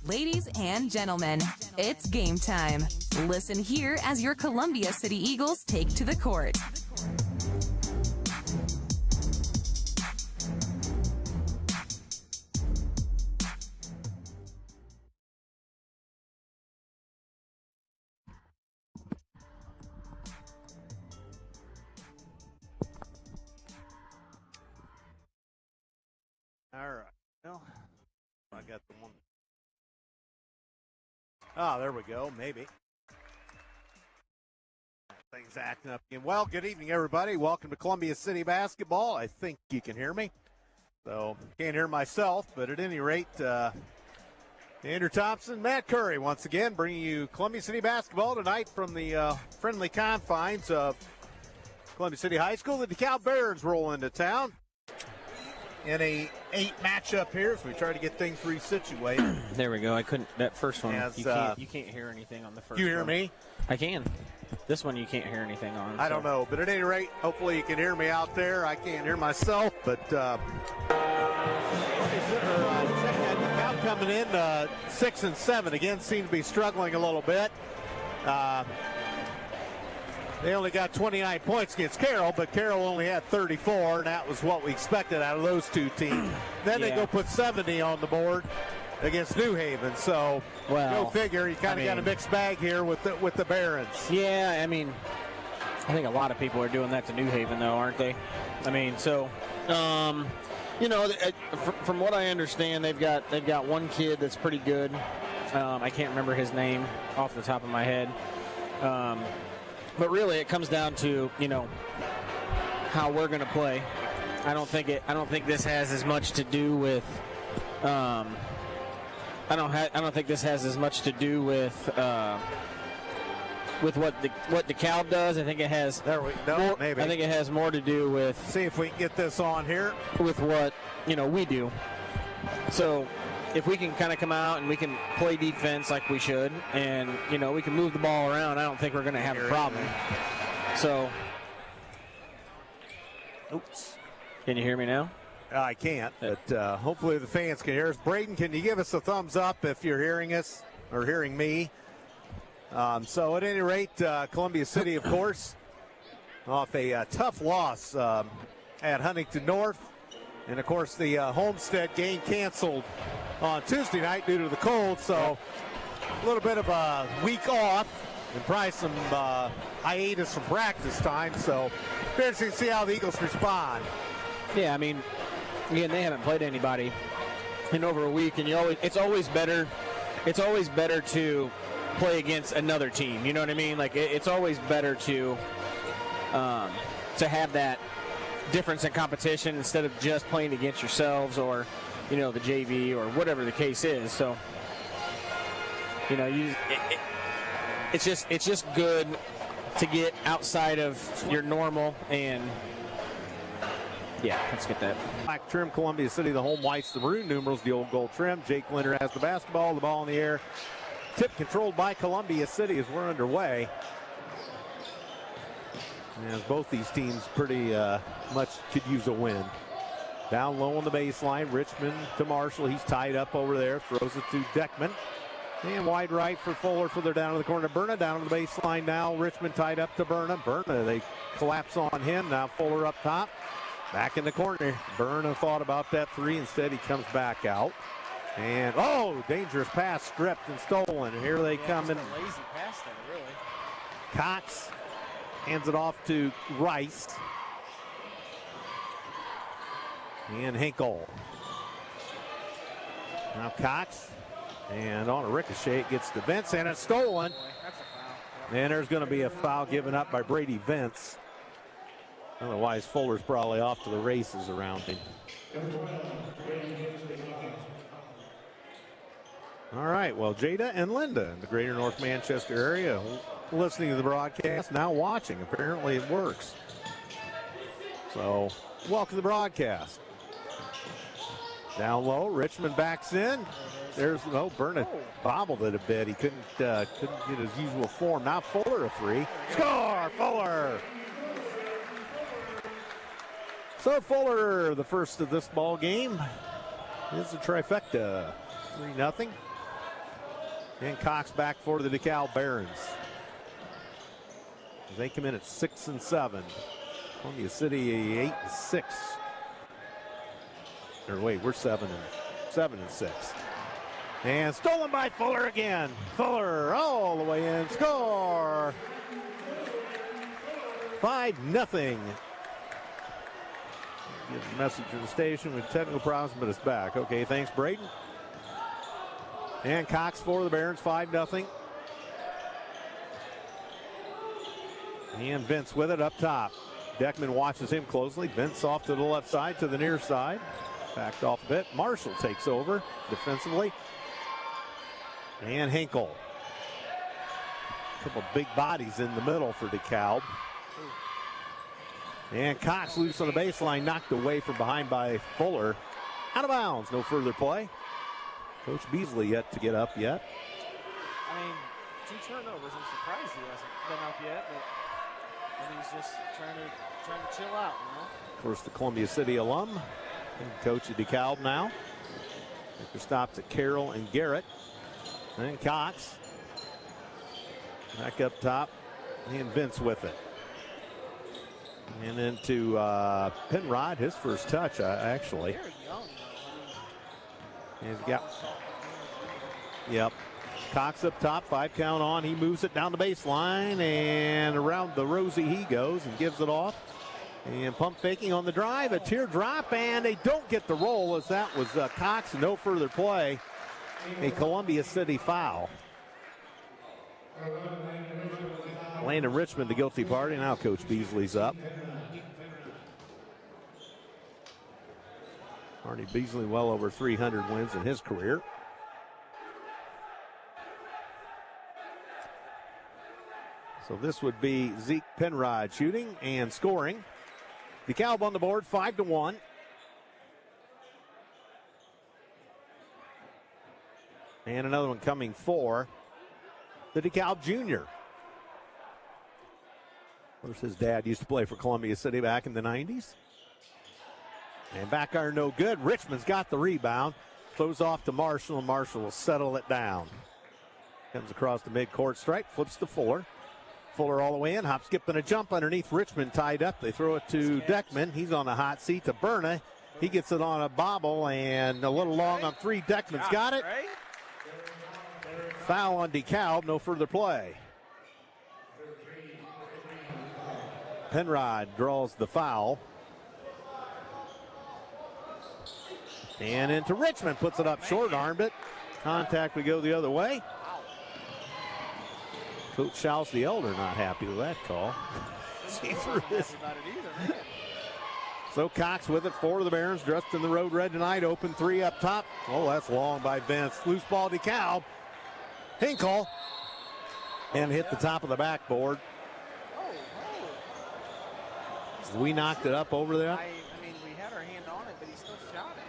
Ladies and gentlemen, it's game time. Listen here as your Columbia City Eagles take to the court. All right. Well, I got the one. Oh, there we go. Maybe. Things acting up again. Well, good evening, everybody. Welcome to Columbia City Basketball. I think you can hear me. So, can't hear myself, but at any rate, Andrew Thompson, Matt Curry, once again, bringing you Columbia City Basketball tonight from the friendly confines of Columbia City High School. The Dekalb Barons roll into town in a 8 matchup here, so we try to get things resituated. There we go. I couldn't. That first one, As, you can't hear anything on the first. You hear one. me? I can. This one you can't hear anything on. I don't know, but at any rate, hopefully you can hear me out there. I can't hear myself, but Dekalb coming in 6 and 7 again, seem to be struggling a little bit. They only got 29 points against Carroll, but Carroll only had 34, and that was what we expected out of those two teams. Then they go put 70 on the board against New Haven. So go figure. You kind of got a mixed bag here with the Barons. Yeah, I mean, I think a lot of people are doing that to New Haven, though, aren't they? I mean, so you know, from what I understand, they've got one kid that's pretty good. I can't remember his name off the top of my head. But really, it comes down to, you know, how we're going to play. I don't think this has as much to do with. I don't think this has as much to do with what Dekalb does. I think it has. Maybe. I think it has more to do with. See if we can get this on here. With what we do. So, if we can kind of come out and we can play defense like we should, and we can move the ball around, I don't think we're going to have a problem. So, oops, can you hear me now? I can't, but hopefully the fans can hear us. Braden, can you give us a thumbs up if you're hearing us or hearing me? So at any rate, Columbia City, of course, off a tough loss at Huntington North. And, of course, the Homestead game canceled on Tuesday night due to the cold. So a little bit of a week off and probably some hiatus from practice time. So interesting to see how the Eagles respond. Yeah, I mean, again, they haven't played anybody in over a week, and it's always better to play against another team. You know what I mean? Like it's always better to have that difference in competition instead of just playing against yourselves or the JV or whatever the case is. So it's just good to get outside of your normal. And yeah, let's get that. Black trim, Columbia City, the home whites, the maroon numerals, the old gold trim. Jake Linder has the basketball, the ball in the air. Tip controlled by Columbia City as we're underway. As both these teams pretty much could use a win. Down low on the baseline, Richmond to Marshall. He's tied up over there, throws it to Deckman. And wide right for Fuller, further down to the corner. Berna down to the baseline now. Richmond tied up to Berna. Berna, they collapse on him. Now Fuller up top. Back in the corner. Berna thought about that three. Instead, he comes back out. And, dangerous pass stripped and stolen. And here they come in. A lazy pass there, really. Cox hands it off to Rice. And Hinkle. Now Cox. And on a ricochet, it gets to Vince, and it's stolen. That's a foul. And there's going to be a foul given up by Brady Vince. Otherwise, Fuller's probably off to the races around him. All right, well, Jada and Linda in the greater North Manchester area listening to the broadcast, now watching. Apparently it works. So, welcome to the broadcast. Down low, Richmond backs in. There's Burnett bobbled it a bit. He couldn't get his usual form. Now Fuller a three. Score, Fuller! So Fuller, the first of this ball game, is a trifecta. 3-0. And Cox back for the Dekalb Barons. They come in at 6-7. Columbia City 8-6. Or wait, we're 7-6. And stolen by Fuller again. Fuller all the way in. Score! 5-0. Give a message to the station with technical problems, but it's back. Okay, thanks, Braden. And Cox for the Barons, 5-0. And Vince with it up top. Deckman watches him closely. Vince off to the left side, to the near side. Backed off a bit. Marshall takes over defensively. And Hinkle. A couple big bodies in the middle for DeKalb. And Cox loose on the baseline, knocked away from behind by Fuller. Out of bounds, no further play. Coach Beasley yet to get up yet. I mean, 2 turnovers. I'm surprised he hasn't been up yet, but he's just trying to chill out, you know. Of course, the Columbia City alum, and coach of DeKalb now. Maker stops at Carroll and Garrett. And Cox. Back up top. And Vince with it. And into Penrod, his first touch, actually. He's got. Yep. Cox up top, 5 count on. He moves it down the baseline, and around the rosy he goes and gives it off. And pump faking on the drive, a teardrop, and they don't get the roll as that was Cox. No further play. A Columbia City foul. Landon Richmond, the guilty party. Now Coach Beasley's up. Arnie Beasley well over 300 wins in his career. So this would be Zeke Penrod shooting and scoring. DeKalb on the board, 5-1. And another one coming for the DeKalb Junior. Of course, his dad used to play for Columbia City back in the 90s. And back iron no good. Richmond's got the rebound. Throws off to Marshall, and Marshall will settle it down. Comes across the midcourt stripe, flips to Fuller. Fuller all the way in, hop, skip, and a jump underneath Richmond tied up. They throw it to Deckman. He's on the hot seat to Berna. He gets it on a bobble and a little long on 3. Deckman's got it. Foul on DeKalb, no further play. Penrod draws the foul. And into Richmond, puts it up short, armed it. Contact would go the other way. Coach Schaus the elder not happy with that call. So Cox with it for the Barons, dressed in the road red tonight. Open 3 up top. Oh, that's long by Vince. Loose ball to DeKalb. Hinkle. And hit the top of the backboard. We knocked it up over there. I mean, we had our hand on it, but he still shot it.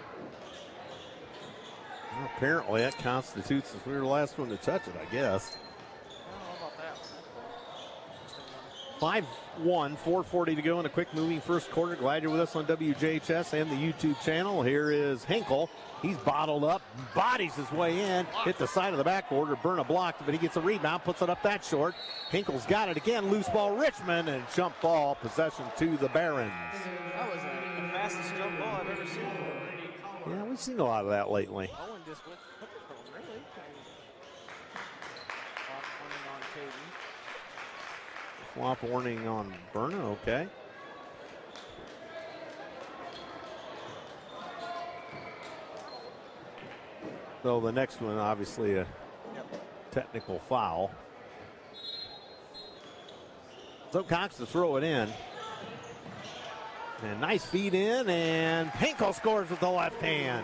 Well, apparently that constitutes as we were the last one to touch it, I guess. 5-1, 4:40 to go in a quick moving first quarter. Glad you're with us on WJHS and the YouTube channel. Here is Hinkle. He's bottled up, bodies his way in, hit the side of the backboard, or Berna blocked, but he gets a rebound, puts it up that short. Hinkle's got it again, loose ball Richmond, and jump ball, possession to the Barons. That was the fastest jump ball I've ever seen. Yeah, we've seen a lot of that lately. Owen just went really. Flop warning on Berna, okay. So the next one, obviously a technical foul. So Cox to throw it in. And nice feed in, and Hinkle scores with the left hand.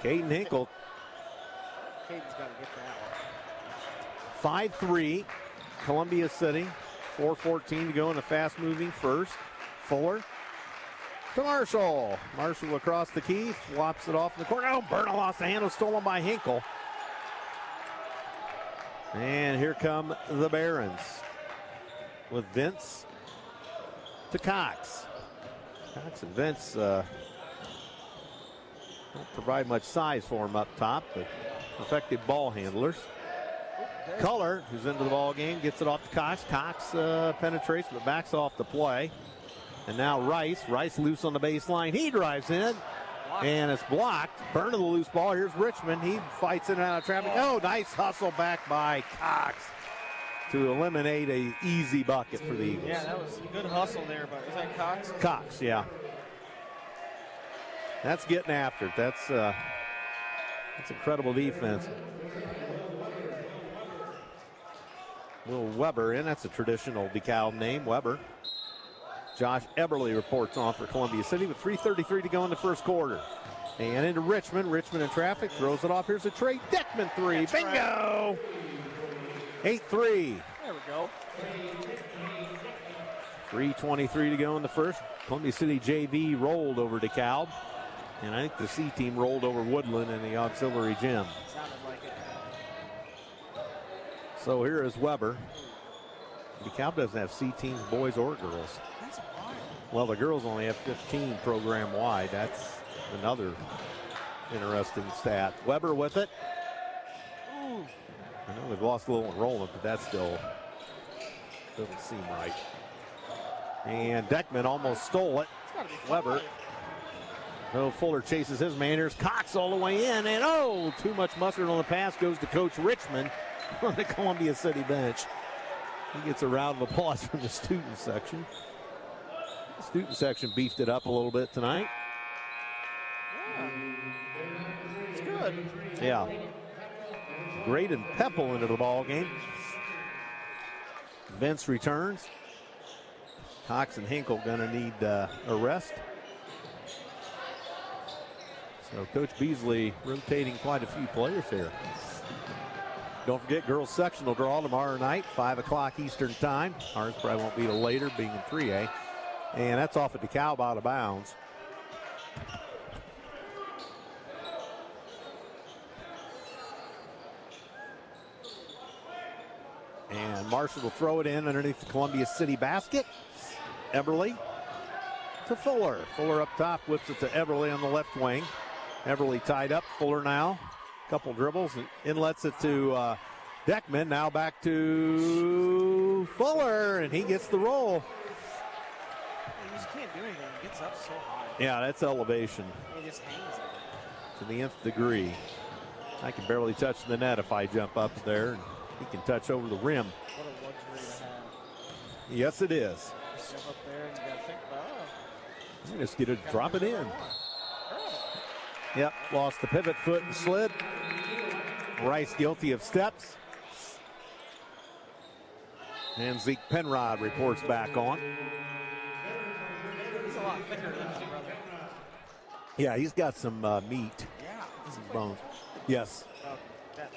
Caden Hinkle. Caden's got to get that one. 5-3, Columbia City. 4:14 to go in a fast-moving first. Fuller to Marshall. Marshall across the key, flops it off in the corner. Oh, Berna lost the handle, stolen by Hinkle. And here come the Barons with Vince to Cox. Cox and Vince don't provide much size for him up top, but effective ball handlers. Color, who's into the ball game, gets it off to Cox. Cox penetrates, but backs off the play. And now Rice. Rice loose on the baseline. He drives in, and it's blocked. Burn of the loose ball. Here's Richmond. He fights in and out of traffic. Oh, nice hustle back by Cox to eliminate an easy bucket for the Eagles. Yeah, that was a good hustle there, but was that Cox? Cox, yeah. That's getting after it. That's incredible defense. Will Weber in. That's a traditional Dekalb name, Weber. Josh Eberle reports on for Columbia City with 3:33 to go in the first quarter. And into Richmond. Richmond in traffic. Throws it off. Here's a Trey Deckman three. That's bingo! 8-3. There we go. 3:23 to go in the first. Columbia City JV rolled over DeKalb. And I think the C team rolled over Woodland in the auxiliary gym. Sounded like it. So here is Weber. DeKalb doesn't have C teams, boys or girls. That's wild. Well, the girls only have 15 program wide. That's another interesting stat. Weber with it. Ooh. I know they've lost a little enrollment, but that still doesn't seem right. And Deckman almost stole it. Weber. No, Fuller chases his man. Here's Cox all the way in, and oh, too much mustard on the pass goes to Coach Richmond on the Columbia City bench. He gets a round of applause from the student section. The student section beefed it up a little bit tonight. Yeah. It's good. Yeah. Braden Pepple into the ball game. Vince returns. Cox and Hinkle gonna need a rest. So Coach Beasley rotating quite a few players here. Don't forget, girls sectional draw tomorrow night, 5 o'clock Eastern time. Ours probably won't be till later, being in 3A. And that's off at DeKalb out of bounds. And Marshall will throw it in underneath the Columbia City basket. Eberle to Fuller. Fuller up top, whips it to Eberle on the left wing. Eberle tied up. Fuller now. Couple dribbles and inlets it to Deckman. Now back to Fuller, and he gets the roll. He just can't do anything. He gets up so high. Yeah, that's elevation He just hangs there. to the nth degree. I can barely touch the net if I jump up there. And he can touch over the rim. What a luxury to have. Yes, it is. Jump up there and you got to think about it. You just get it, drop it in. Yep, lost the pivot foot and slid. Rice guilty of steps. And Zeke Penrod reports back on. He's a lot thicker than his brother. Yeah, he's got some meat. Yeah. Some bones. Yes. Oh, that.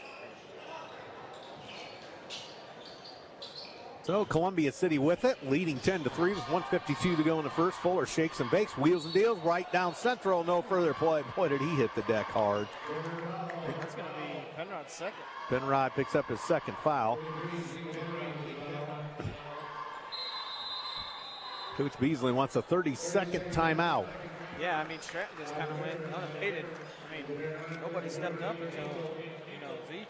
So Columbia City with it, leading 10-3 with 1:52 to go in the first. Fuller shakes and bakes, wheels and deals right down central. No further play. Boy, did he hit the deck hard. That's going to be Penrod's second. Penrod picks up his second foul. Coach Beasley wants a 30-second timeout. Yeah, I mean, Stratton just kind of went unabated. I mean, nobody stepped up until, Zeke.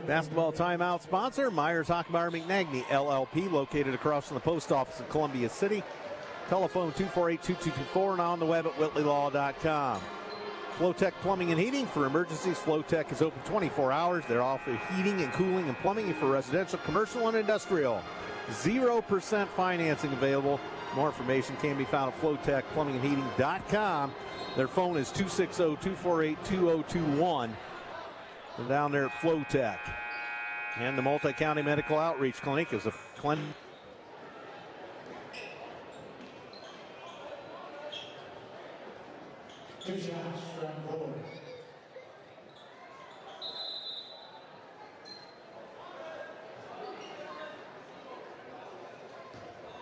Basketball timeout sponsor, Myers Hockmeyer McNagny LLP, located across from the post office in Columbia City. Telephone 248-2224 and on the web at whitleylaw.com. Flowtech Plumbing and Heating. For emergencies, Flowtech is open 24 hours. They're offering heating and cooling and plumbing for residential, commercial, and industrial. 0% financing available. More information can be found at flowtechplumbingandheating.com. Their phone is 260-248-2021. They're down there at Flowtech. And the Multi-County Medical Outreach Clinic is a clinic.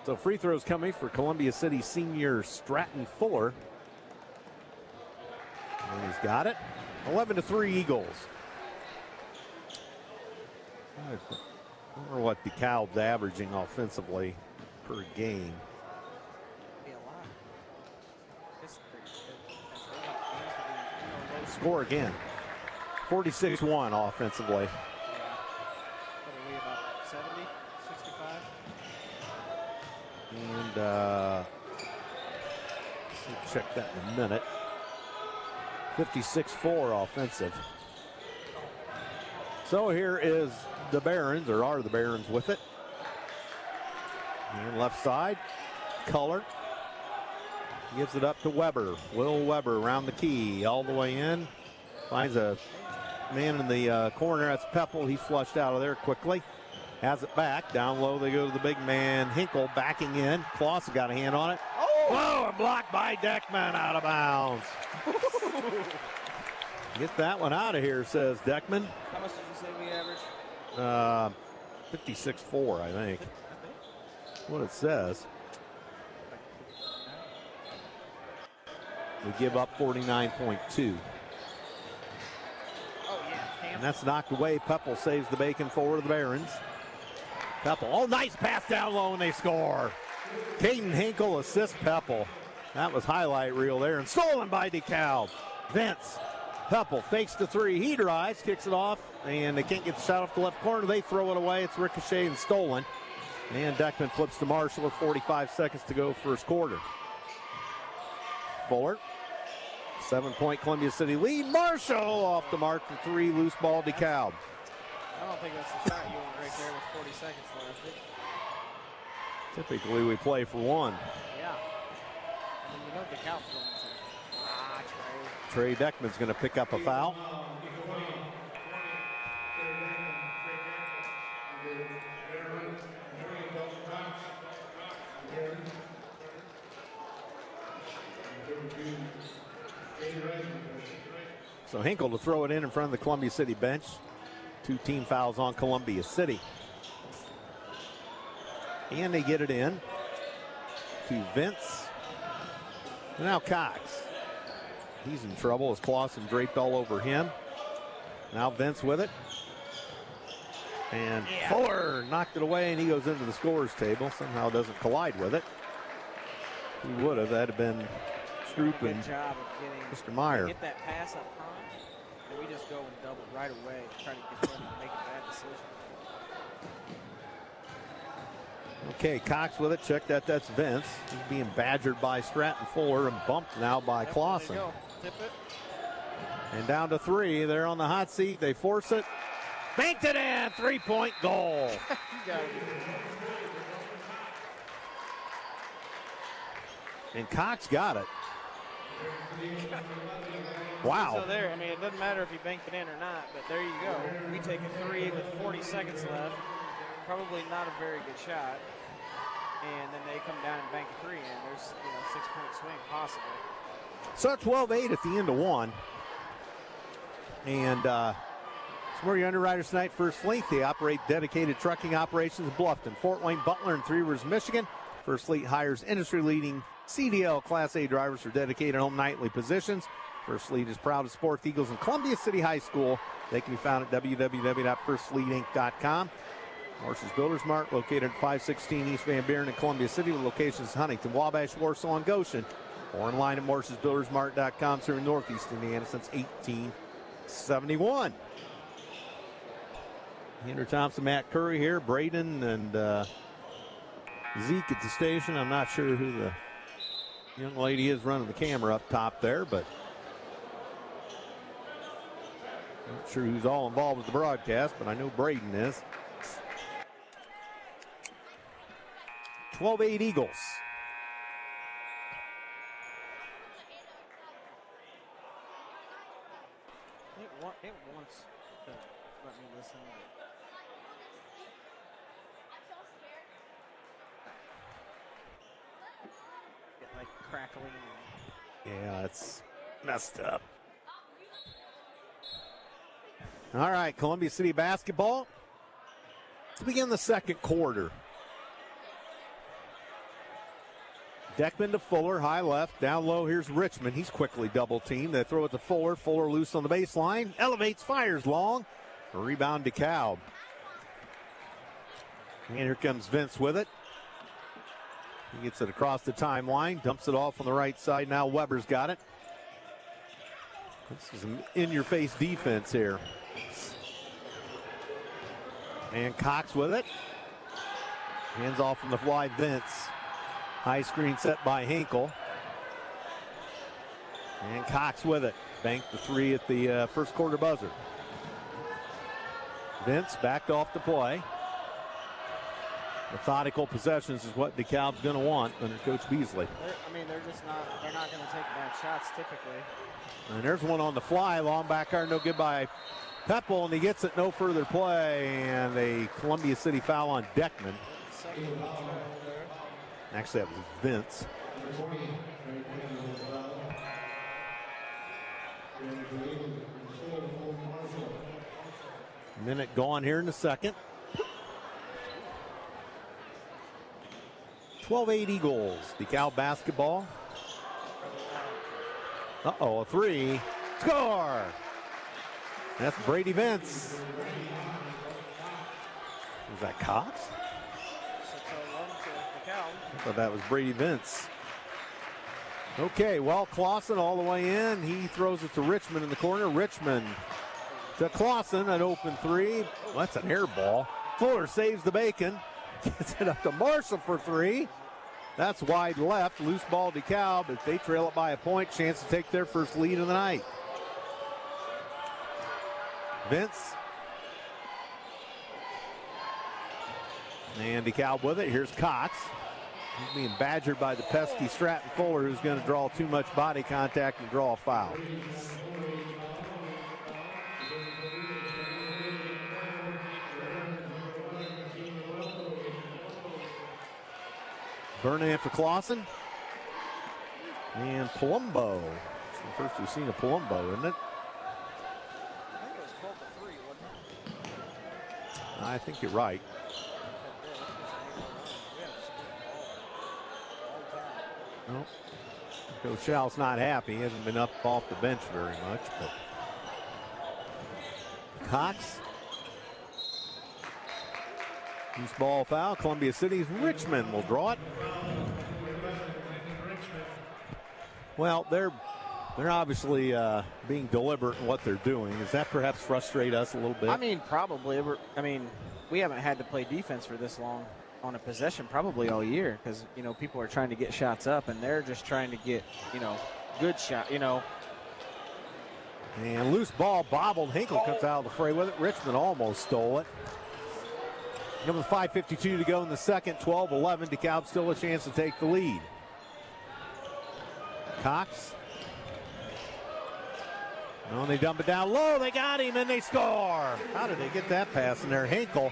So free throws coming for Columbia City senior Stratton Fuller. And he's got it. 11-3 Eagles. I wonder what DeKalb's averaging offensively per game. Be a lot. This score again. 46-1 offensively. Probably about 70, 65. And let's check that in a minute. 56-4 offensive. So here is the Barons, or are the Barons with it. And left side, Culler gives it up to Weber. Will Weber around the key, all the way in. Finds a man in the corner. That's Peppel. He's flushed out of there quickly. Has it back. Down low they go to the big man, Hinkle, backing in. Clausen got a hand on it. Oh, and blocked by Deckman, out of bounds. Get that one out of here, says Deckman. How much did you say we averaged? 56-4, I think. What it says. We give up 49.2. Oh, yeah. And that's knocked away. Peppel saves the bacon for the Barons. Peppel, oh, nice pass down low, and they score. Caden Hinkle assists Peppel. That was highlight reel there, and stolen by Dekalb. Vince, Peppel fakes the three. He drives, kicks it off, and they can't get the shot off the left corner. They throw it away. It's ricocheted and stolen. And Deckman flips to Marshall with 45 seconds to go first quarter. Fuller, 7-point Columbia City lead. Marshall off the mark for three. Loose ball, Dekalb. I don't think that's the shot you want right there with 40 seconds left. Typically we play for one. Yeah. And you know Dekalb's going to. Trey Deckman's going to pick up a foul. So Hinkle to throw it in front of the Columbia City bench. 2 team fouls on Columbia City. And they get it in to Vince. And now Cox. He's in trouble as Clausen draped all over him. Now Vince with it. And Fuller knocked it away, and he goes into the scorer's table. Somehow doesn't collide with it. He would have. That had been Stroop and Good job of getting Mr. Meyer. Get that pass up front, and we just go and double right away to try to get them to make a bad decision. Okay, Cox with it. Check that. That's Vince. He's being badgered by Stratton Fuller and bumped now by Clausen. Tip it. And down to 3. They're on the hot seat. They force it. Banked it in. 3-point goal. You got it. And Cox got it. Wow. So there, I mean, it doesn't matter if you banked it in or not, but there you go. We take a 3 with 40 seconds left. Probably not a very good shot. And then they come down and bank a 3, and there's, 6-point swing possible. So 12-8 at the end of 1. And some more your underwriters tonight. First Fleet, they operate dedicated trucking operations in Bluffton, Fort Wayne, Butler, and Three Rivers, Michigan. First Fleet hires industry-leading CDL Class A drivers for dedicated home nightly positions. First Fleet is proud to support the Eagles in Columbia City High School. They can be found at www.firstfleetinc.com. Morse's Builders Mart, located at 516 East Van Buren in Columbia City, with locations in Huntington, Wabash, Warsaw, and Goshen. Or online at morsesbuildersmart.com, serving Northeast Indiana since 1871. Andrew Thompson, Matt Curry here, Braden and Zeke at the station. I'm not sure who the young lady is running the camera up top there, but not sure who's all involved with the broadcast, but I know Braden is. 12-8 Eagles. It wants to let me listen. Get like crackling. Yeah, it's messed up. All right, Columbia City basketball. Let's begin the second quarter. Deckman to Fuller, high left, down low. Here's Richmond. He's quickly double teamed. They throw it to Fuller. Fuller loose on the baseline. Elevates, fires long. A rebound to Dekalb. And here comes Vince with it. He gets it across the timeline, dumps it off on the right side. Now Weber's got it. This is an in-your-face defense here. And Cox with it. Hands off from the fly, Vince. High screen set by Hinkle. And Cox with it. Banked the three at the first quarter buzzer. Vince backed off the play. Methodical possessions is what DeKalb's going to want under Coach Beasley. They're not going to take bad shots typically. And there's one on the fly. Long back iron, no good by Peppel, and he gets it no further play. And a Columbia City foul on Deckman. Actually, that was Vince. Minute gone here in the second. 12-8 Eagles. Dekalb basketball. Uh-oh, a three. Score! That's Brady Vince. Was that Cox? I thought that was Brady Vince. Okay, well, Clausen all the way in. He throws it to Richmond in the corner. Richmond to Clausen, an open three. Well, that's an air ball. Fuller saves the bacon. Gets it up to Marshall for three. That's wide left. Loose ball DeKalb. If they trail it by a point, chance to take their first lead of the night. Vince. And DeKalb with it. Here's Cox. He's being badgered by the pesky Stratton Fuller, who's going to draw too much body contact and draw a foul. Burnham for Clausen. And Palumbo. It's the first we've seen of Palumbo, isn't it? I think it was 12-3, wasn't it? I think you're right. Well, Coach Schall's not happy. He hasn't been up off the bench very much. But Cox. Loose ball foul. Columbia City's Richmond will draw it. Well, they're obviously being deliberate in what they're doing. Does that perhaps frustrate us a little bit? I mean, probably. We haven't had to play defense for this long on a possession probably all year because, people are trying to get shots up and they're just trying to get, good shot, And loose ball bobbled. Hinkle comes out of the fray with it. Richmond almost stole it. With 5:52 to go in the second, 12-11. DeKalb still a chance to take the lead. Cox. Oh, they dump it down low. They got him and they score. How did they get that pass in there? Hinkle.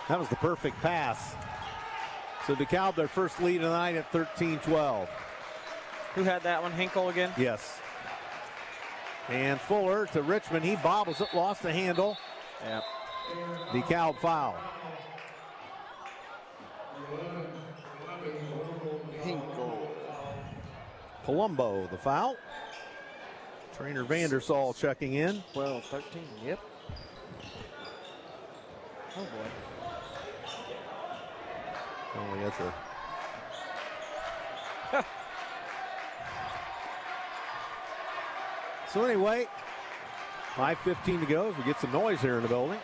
That was the perfect pass. So DeKalb, their first lead of the night at 13-12. Who had that one? Hinkle again? Yes. And Fuller to Richmond. He bobbles it, lost the handle. Yep. DeKalb foul. Hinkle. Palumbo, the foul. Trainer Vandersall checking in. 12-13, yep. Oh, boy. Oh, that's a... So anyway, 5:15 to go as we get some noise here in the building.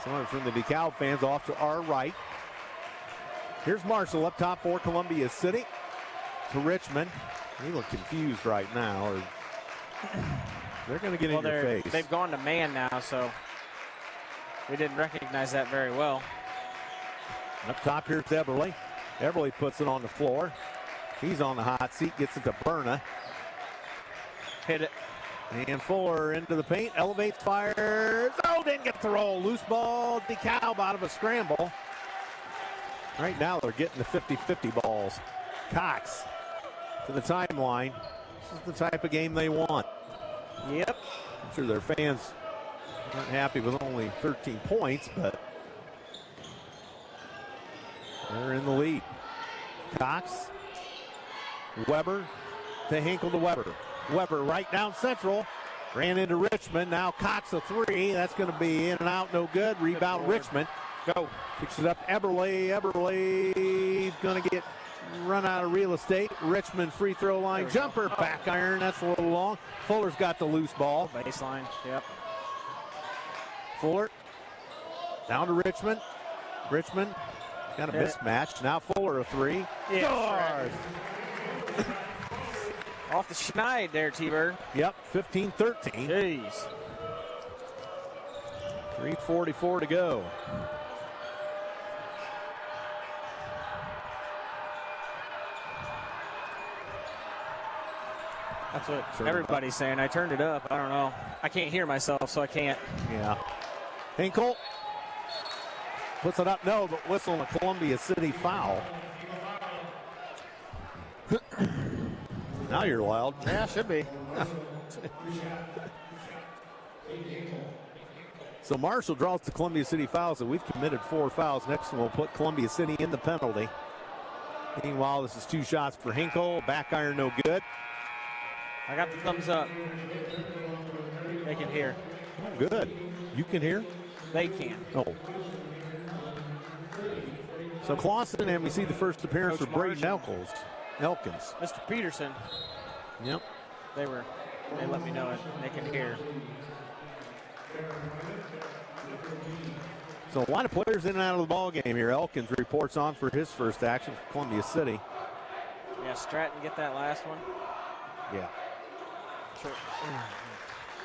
Someone from the DeKalb fans off to our right. Here's Marshall up top for Columbia City to Richmond. They look confused right now. Or they're going to get in your face. They've gone to man now, so we didn't recognize that very well. Up top here's Eberle. Eberle puts it on the floor. He's on the hot seat, gets it to Berna. Hit it. And Fuller into the paint, elevates, fires. Oh, didn't get the roll. Loose ball, DeKalb out of a scramble. Right now they're getting the 50-50 balls. Cox to the timeline. This is the type of game they want. Yep. I'm sure their fans aren't happy with only 13 points, but they're in the lead. Cox, Weber to Hinkle to Weber. Weber right down central. Ran into Richmond. Now Cox a three. That's going to be in and out. No good. Rebound Richmond. Go. Picks it up. Eberle. Eberle's going to get run out of real estate. Richmond free throw line jumper, back iron. That's a little long. Fuller's got the loose ball. Baseline, yep. Fuller down to Richmond. Richmond got a mismatch. Now Fuller a three. Yeah, scores. Off the schneid there, T-Bird. Yep, 15-13. Jeez. 3:44 to go. That's what everybody's saying. I turned it up. I don't know. I can't hear myself, so I can't. Yeah. Hinkle puts it up. No, but whistle a Columbia City foul. Now you're loud. Yeah, should be. So Marshall draws the Columbia City fouls, and we've committed 4 fouls. Next one will put Columbia City in the penalty. Meanwhile, this is 2 shots for Hinkle. Back iron, no good. I got the thumbs up. They can hear. Good. You can hear? They can. Oh. So Clausen, and we see the first appearance Coach for Braden Elkins. Mr. Peterson. Yep. They let me know it. They can hear. So a lot of players in and out of the ball game here. Elkins reports on for his first action for Columbia City. Yeah, Stratton get that last one. Yeah. Sure.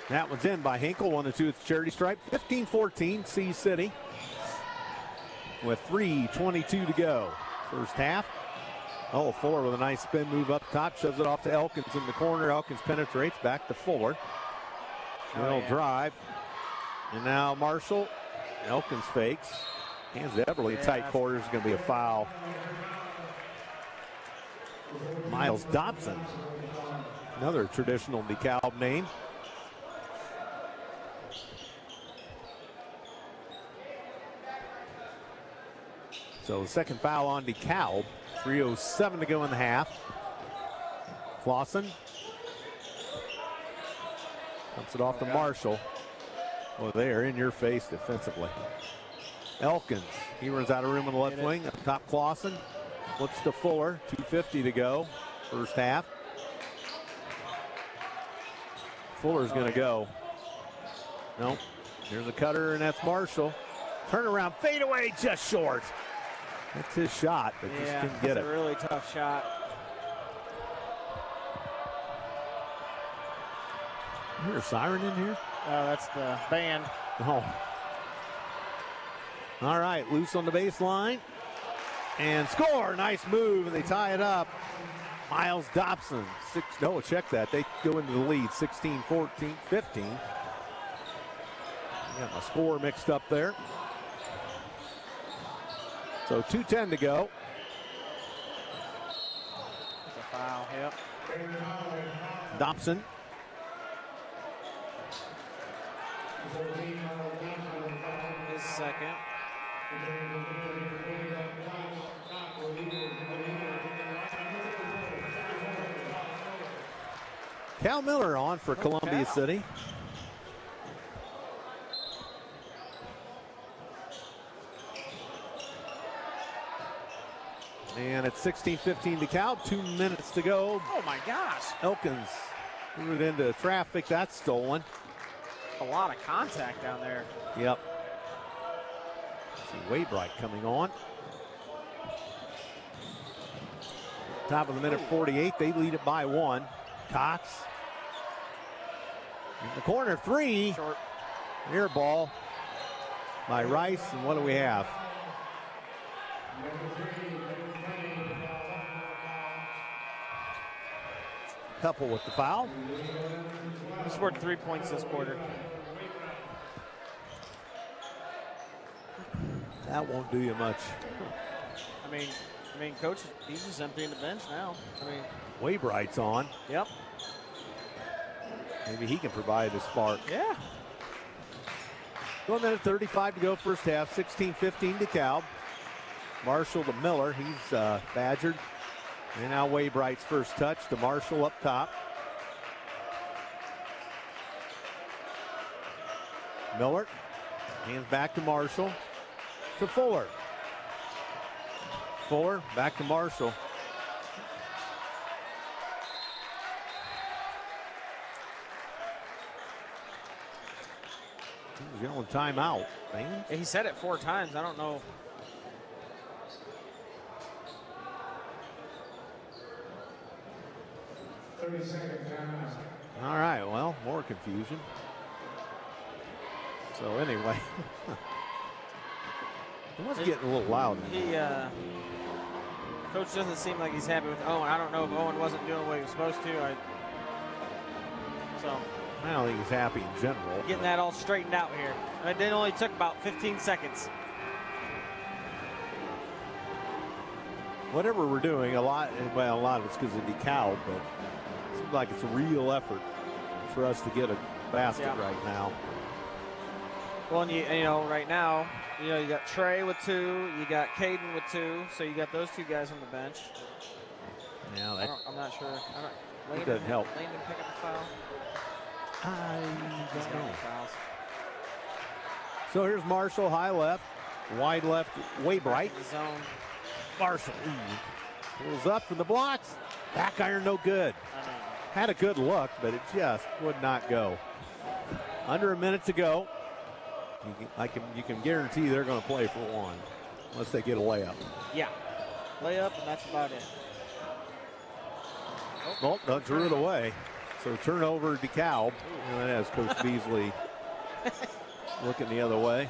That one's in by Hinkle. 1-2 at the charity stripe. 15-14, C City. With 3:22 to go. First half. Oh, Fuller with a nice spin move up top. Shoves it off to Elkins in the corner. Elkins penetrates back to Fuller. They'll drive. And now Marshall. Elkins fakes. Hands to Eberly. Tight quarters. Going to be a foul. Miles Dobson. Another traditional DeKalb name. So the second foul on DeKalb. 3:07 to go in the half. Clausen. Dumps it off to Marshall. Well, they are in your face defensively. Elkins. He runs out of room on the left wing. Up top, Clausen. Looks to Fuller. 2:50 to go. First half. Fuller's going to go. Nope. Here's a cutter, and that's Marshall. Turnaround, fade away, just short. That's his shot, but just didn't get it. That's a really tough shot. Is there a siren in here? Oh, that's the band. Oh. All right, loose on the baseline. And score. Nice move, and they tie it up. Miles Dobson. Check that. They go into the lead. 16-14, 15. Got my score mixed up there. So 2:10 to go. That's a foul, yep. Dobson. His second. Cal Miller on for Columbia City. And it's 16-15 DeKalb. 2 minutes to go. Oh my gosh. Elkins threw it into traffic. That's stolen. A lot of contact down there. Yep. See Waybright coming on. Top of the minute 48. They lead it by 1. Cox. In the corner, 3. Short. Air ball by Rice. And what do we have? Couple with the foul. He scored 3 points this quarter. That won't do you much. I mean, Coach, he's just emptying the bench now. Waybright's on. Yep. Maybe he can provide a spark. Yeah. 1 minute 35 to go first half. 16-15 DeKalb. Marshall to Miller. He's badgered. And now Waybright's first touch to Marshall up top. Miller. Hands back to Marshall. To Fuller. Fuller back to Marshall. You're on timeout, man. He said it 4 times. I don't know. All right, well, more confusion. So anyway, it was getting a little loud. Coach doesn't seem like he's happy with Owen. I don't know if Owen wasn't doing what he was supposed to. I don't think he's happy in general. Getting that all straightened out here. It only took about 15 seconds. Whatever we're doing, a lot of it's because of Dekalb, but it seems like it's a real effort for us to get a basket right now. Well, and you know, right now, you know, you got Trey with 2, you got Caden with 2, so you got those 2 guys on the bench. Yeah, I'm not sure. It doesn't help. Landon pick up a foul. I don't know. Fouls. So here's Marshall, high left, wide left, way bright. Zone. Marshall pulls up to the blocks. Back iron, no good. Had a good look, but it just would not go. Under a minute to go. You can guarantee they're going to play for 1, unless they get a layup. Yeah, layup, and that's about it. Well, drew it away. So turnover Dekalb, and that has Coach Beasley looking the other way.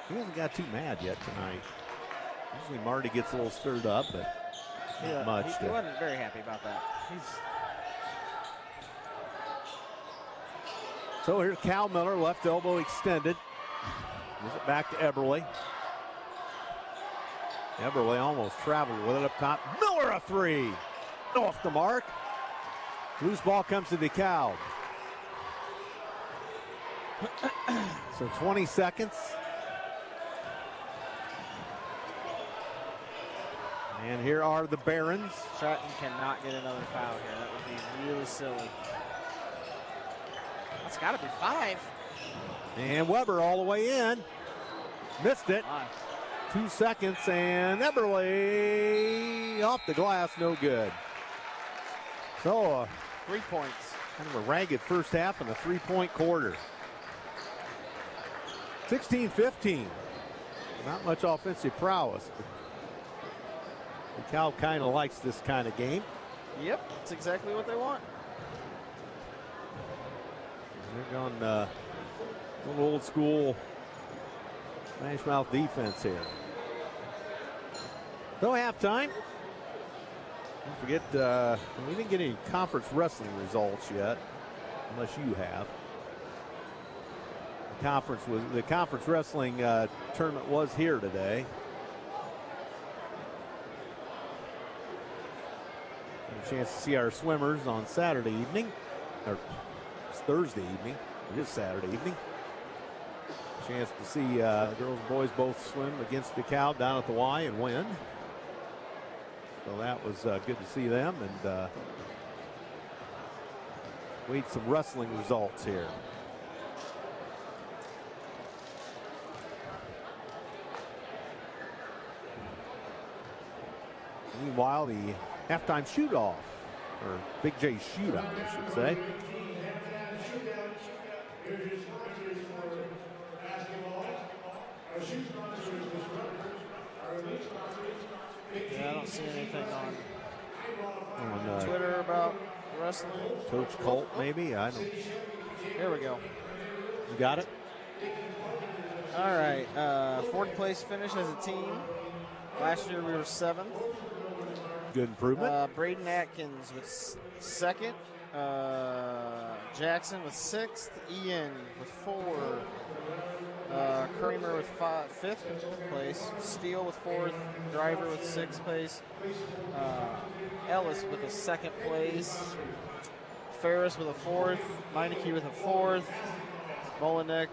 He hasn't got too mad yet tonight. Usually Marty gets a little stirred up, but not much. He wasn't very happy about that. So here's Cal Miller, left elbow extended. Gives it back to Eberle. Eberle almost traveled with it up top. Miller a 3. Off the mark. Loose ball comes to Dekalb. So 20 seconds. And here are the Barons. Stratton cannot get another foul here. That would be really silly. That's got to be 5. And Weber all the way in. Missed it. 2 seconds, and Eberle off the glass, no good. So 3 points. Kind of a ragged first half and a 3-point quarter. 16-15. Not much offensive prowess. Dekalb kind of likes this kind of game. Yep, that's exactly what they want. They're going a little old school smash mouth defense here. So halftime. Don't forget, we didn't get any conference wrestling results yet, unless you have. The conference wrestling tournament was here today. Had a chance to see our swimmers on Saturday evening, or Thursday evening. It is Saturday evening. Chance to see girls and boys both swim against Dekalb down at the Y and win. So that was good to see them, and wait some wrestling results here. Meanwhile, the halftime shoot-off, or Big J shootout, I should say. Yeah, I don't see anything on Twitter about wrestling. Coach Colt, maybe? I don't. Here we go. You got it? All right. 4th place finish as a team. Last year we were 7th. Good improvement. Braden Atkins with 2nd. Jackson with 6th. Ian with 4. Kramer with 5th place. Steele with 4th. Driver with 6th place. Ellis with a 2nd place. Ferris with a 4th. Meineke with a 4th. Molinex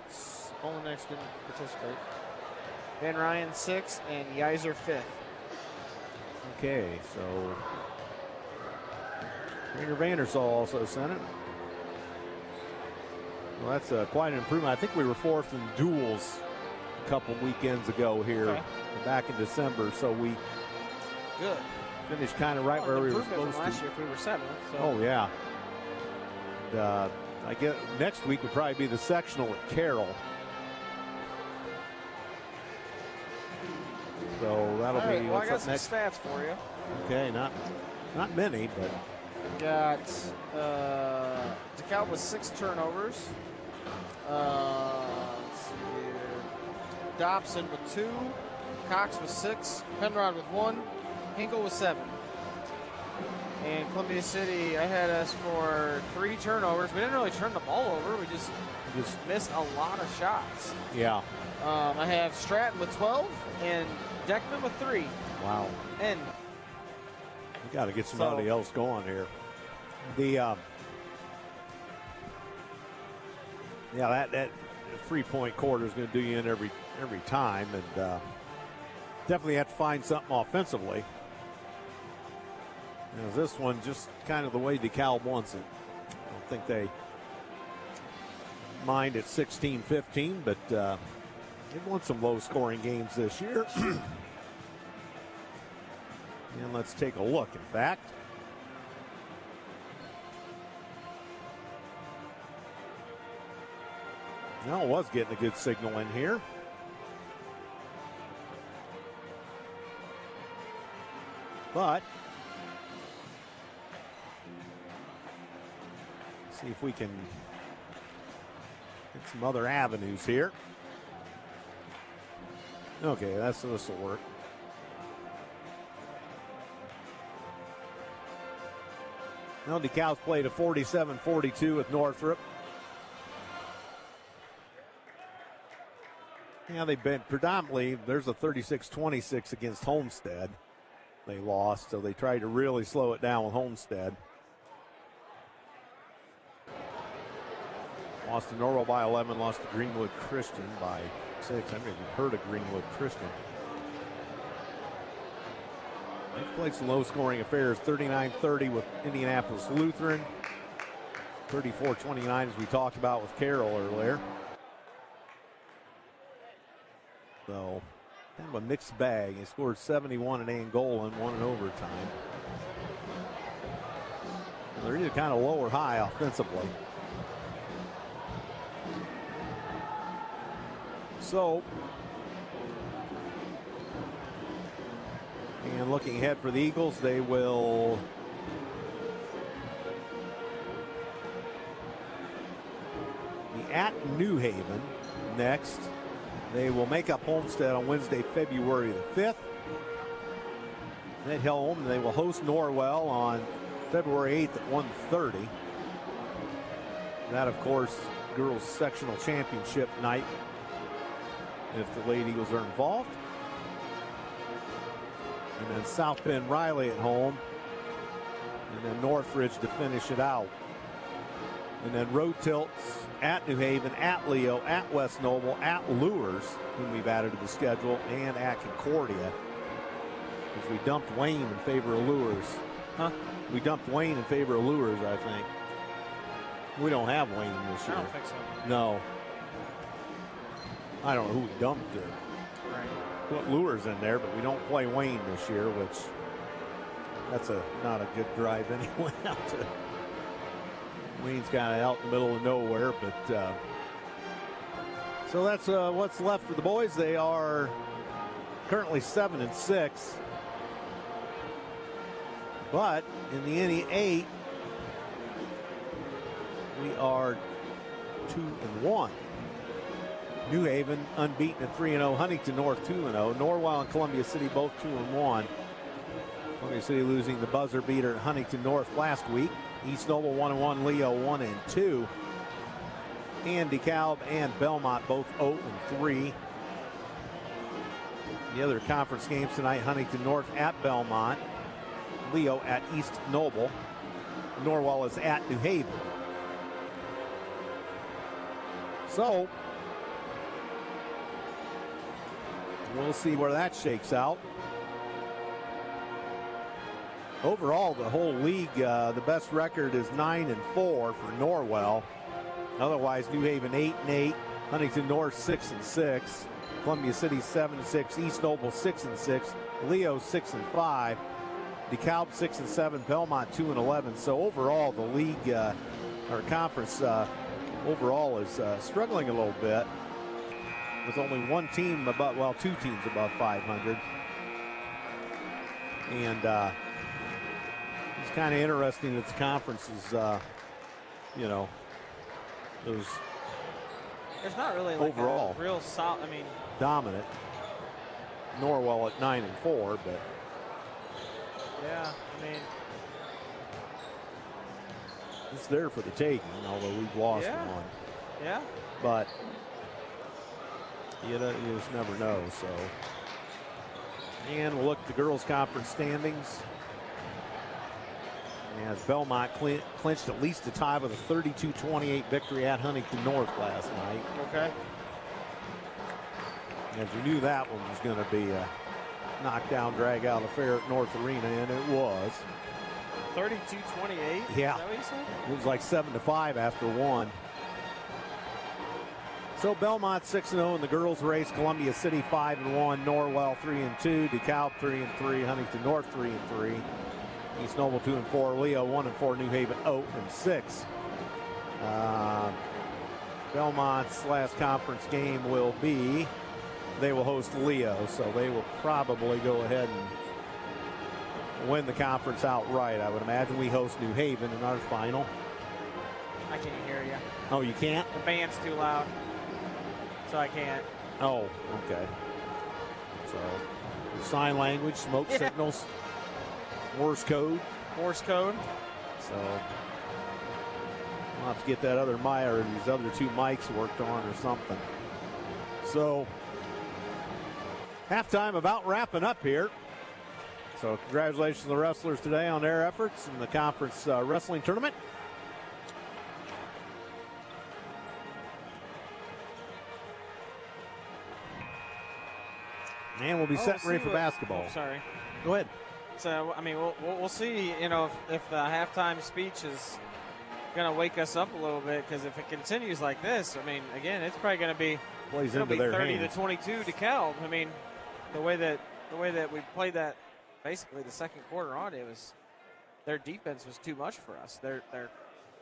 didn't participate. Van Ryan 6th and Yiser 5th. Okay, so Rainer Vandersall also sent it. Well, that's quite an improvement. I think we were 4th in duels a couple weekends ago here, back in December. So we finished kind of right where we were supposed to. Last year, if we were 7th. So. Oh yeah. And, I guess next week would probably be the sectional at Carroll. So that'll All right, be well, what's I got up some next. stats for you. Okay, not many, but Got Dekalb with 6 turnovers. Let's see here. Dobson with 2. Cox with 6. Penrod with 1. Hinkle with 7. And Columbia City, I had us for 3 turnovers. We didn't really turn the ball over. We just missed a lot of shots. yeah. I have Stratton with 12 and Deckman with 3. Wow. And We got to get somebody else going here. The that 3-point quarter is going to do you in every time, and definitely have to find something offensively. Now, this one just kind of the way DeKalb wants it. I don't think they mind at 16-15, but they've won some low-scoring games this year. And let's take a look, in fact. Now it was getting a good signal in here. But see if we can get some other avenues here. Okay, this will work. Now DeKalb's played a 47-42 with Northrop. Yeah, they've been predominantly, there's a 36-26 against Homestead. They lost, so they tried to really slow it down with Homestead. Lost to Norwell by 11, lost to Greenwood Christian by 6. I've never even heard of Greenwood Christian. They've played some low-scoring affairs, 39-30 with Indianapolis Lutheran, 34-29 as we talked about with Carroll earlier. So, kind of a mixed bag. He scored 71 at Angola and 1 in overtime. They're either kind of low or high offensively. So, and looking ahead for the Eagles, they will be at New Haven next. They will make up Homestead on Wednesday, February the 5th. Then head home, and they will host Norwell on February 8th at 1:30. That, of course, girls sectional championship night, if the Lady Eagles are involved. And then South Bend Riley at home. And then Northridge to finish it out. And then road tilts at New Haven, at Leo, at West Noble, at Lures, whom we've added to the schedule, and at Concordia. Because we dumped Wayne in favor of Lures. Huh? We dumped Wayne in favor of Lures, I think. We don't have Wayne this year. I don't think so. No. I don't know who we dumped there. Right. Put Lures in there, but we don't play Wayne this year, which that's not a good drive anyway. Wayne's kind of out in the middle of nowhere, but so that's what's left for the boys. They are currently 7-6, but in the NE8 we are 2-1. New Haven unbeaten at 3-0. Huntington North 2-0. Norwell and Columbia City both 2-1. Columbia City losing the buzzer beater at Huntington North last week. East Noble 1-1, Leo 1-2. And DeKalb and Belmont both 0-3. The other conference games tonight: Huntington North at Belmont, Leo at East Noble, Norwell is at New Haven. So we'll see where that shakes out. Overall, the whole league, the best record is 9-4 for Norwell. Otherwise, New Haven 8-8, Huntington North 6-6, Columbia City 7-6, East Noble 6-6, Leo 6-5, DeKalb 6-7, Belmont 2-11. So overall, the league our conference overall is struggling a little bit with only one team above, well, two teams above 500. And it's kind of interesting that the conference is, you know, those there's not really like overall a real solid, I mean, dominant. Norwell at 9-4, but yeah, I mean, it's there for the taking, although we've lost one. Yeah. But you just never know. So, and we'll look at the girls' conference standings. As Belmont clinched at least a tie with a 32-28 victory at Huntington North last night. Okay. As you knew that one was going to be a knockdown, drag out affair at North Arena, and it was. 32-28? Yeah. Is that what you said? It was like 7-5 after one. So Belmont 6-0 in the girls' race. Columbia City 5-1. Norwell 3-2. Dekalb 3-3. Huntington North 3-3. East Noble 2-4. Leo 1-4. New Haven 0-6. Belmont's last conference game will be, they will host Leo, so they will probably go ahead and win the conference outright. I would imagine we host New Haven in our final. I can't hear you. Oh, you can't? The band's too loud, so I can't. Oh, okay. So, sign language, smoke signals, Morse code. Morse code. So, we'll have to get that other mic or these other two mics worked on or something. So, halftime about wrapping up here. So congratulations to the wrestlers today on their efforts in the conference wrestling tournament. And we'll be set and ready for basketball. Oh, sorry. Go ahead. So, I mean, we'll see, you know, if the halftime speech is going to wake us up a little bit, because if it continues like this, I mean, again, it's probably going to be, plays it'll into be their 30-22 Dekalb. I mean, the way that we played that basically the second quarter on, it was, their defense was too much for us. They're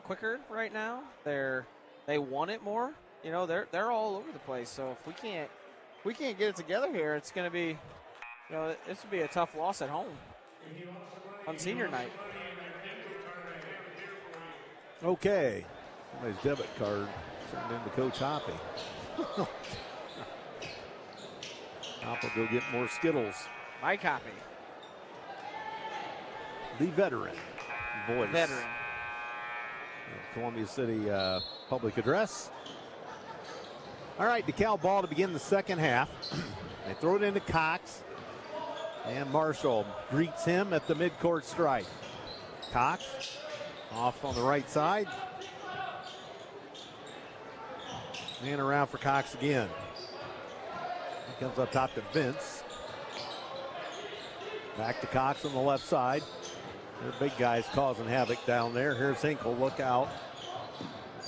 quicker right now. They want it more. You know, they're all over the place. So if we can't get it together here, it's going to be, you know, this would be a tough loss at home on senior night. Okay. Somebody's debit card turned into Coach Hoppy. Hoppy will go get more Skittles. My copy. The veteran voice. Veteran. Columbia City public address. All right, Dekalb ball to begin the second half. They throw it into Cox. And Marshall greets him at the midcourt stripe. Cox off on the right side. And around for Cox again. He comes up top to Vince. Back to Cox on the left side. Their big guys causing havoc down there. Here's Hinkle, look out.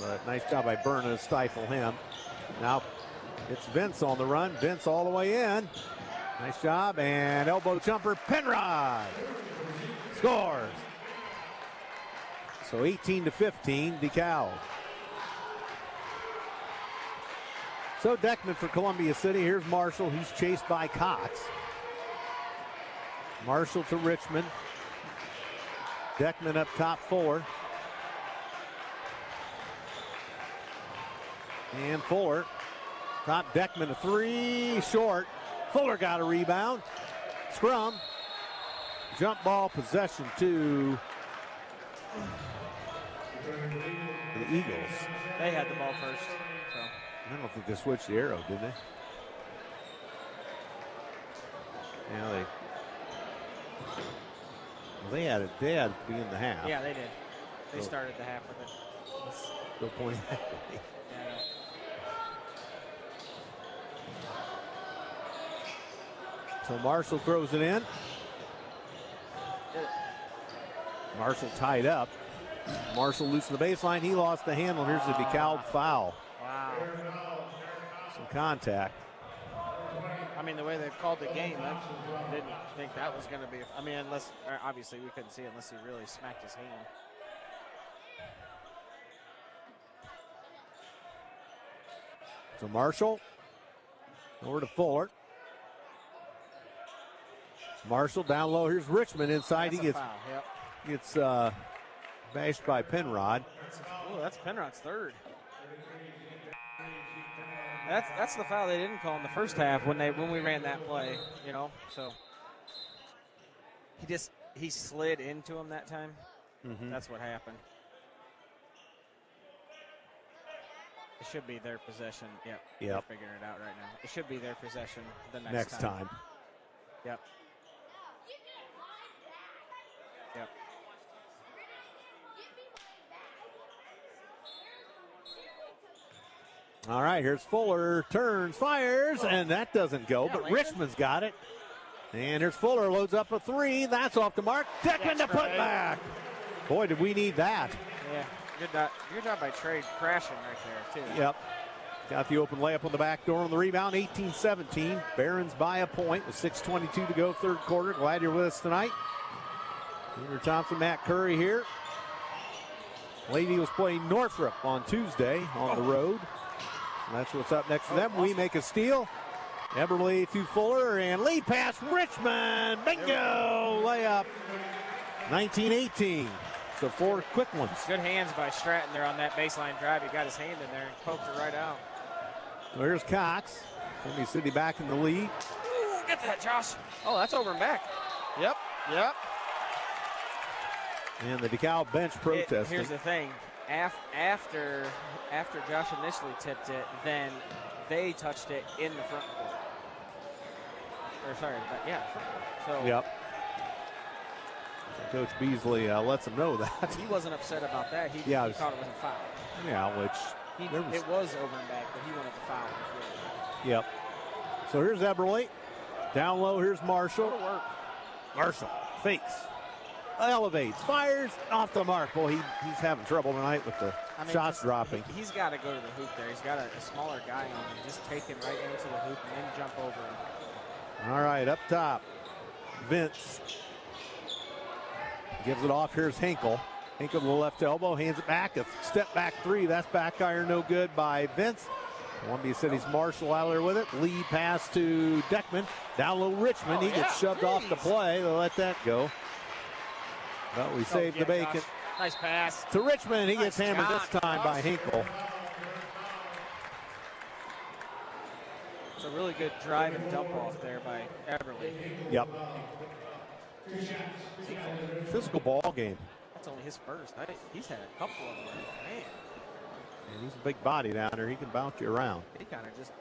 But nice job by Berna to stifle him. Now it's Vince on the run. Vince all the way in. Nice job, and elbow jumper, Penrod scores. So 18-15, Dekalb. So Deckman for Columbia City. Here's Marshall. He's chased by Cox. Marshall to Richmond. Deckman up top four. And Fuller. Top Deckman a three, short. Fuller got a rebound. Scrum. Jump ball possession to the Eagles. They had the ball first. So. I don't think they switched the arrow, did they? Yeah, they had it. They had to be in the half. Yeah, they did. They started the half with it. Still pointing that way. Yeah. So Marshall throws it in. Marshall tied up. Marshall loosened the baseline. He lost the handle. Here's the Dekalb foul. Wow. Some contact. I mean, the way they've called the game, I didn't think that was going to be. I mean, unless, obviously we couldn't see it unless he really smacked his hand. So Marshall over to Fuller. Marshall down low. Here's Richmond inside. That's He gets a foul. Yep. gets bashed by Penrod. That's Penrod's third. That's the foul they didn't call in the first half when we ran that play, you know. So he slid into him that time. Mm-hmm. That's what happened. It should be their possession. Yep. They're figuring it out right now. It should be their possession the next time. Yep. Yep. All right, here's Fuller, turns, fires, and that doesn't go, but Landon. Richmond's got it. And here's Fuller, loads up a three. That's off the mark. Deckman to put back. Boy, did we need that. Yeah. Good job by Trey crashing right there, too. Yep. Got the open layup on the back door on the rebound, 18-17. Barons by a point with 6:22 to go, third quarter. Glad you're with us tonight. Peter Thompson, Matt Curry here. Lady Eagles playing Northrop on Tuesday on the road. And that's what's up next for them. We make a steal. Eberle to Fuller, and lead pass, Richmond. Bingo! Layup. 19-18. So 4 quick ones. Good hands by Stratton there on that baseline drive. He got his hand in there and poked it right out. So here's Cox. Columbia City back in the lead. Ooh, get that, Josh. Oh, that's over and back. Yep. And the Dekalb bench protesting. Here's the thing. After Josh initially tipped it, then they touched it in the front court. Or sorry, front court. So Yep. Coach Beasley lets him know that. he wasn't upset about that. He thought it was a foul. Yeah, which it was over and back, but he wanted the foul before. Yep. So here's Eberle. Down low, here's Marshall. Good work. Marshall fakes, elevates, fires, off the mark. Boy, he's having trouble tonight with the shots dropping. He's got to go to the hoop there. He's got a smaller guy on him. Just take him right into the hoop and then jump over him. All right, up top, Vince gives it off. Here's Hinkle. Hinkle to the left elbow, hands it back. A step back three. That's back iron, no good by Vince. Columbia City's Marshall out there with it. Lead pass to Deckman. Down low, Richmond. He gets shoved off the play. They'll let that go. But we saved the bacon. Josh. Nice pass. To Richmond. He gets hammered this time by Hinkle. It's a really good drive and dump off there by Eberle. Yep. Physical ball game. That's only his first. He's had a couple of them. Man. And he's a big body down there. He can bounce you around. He kind of just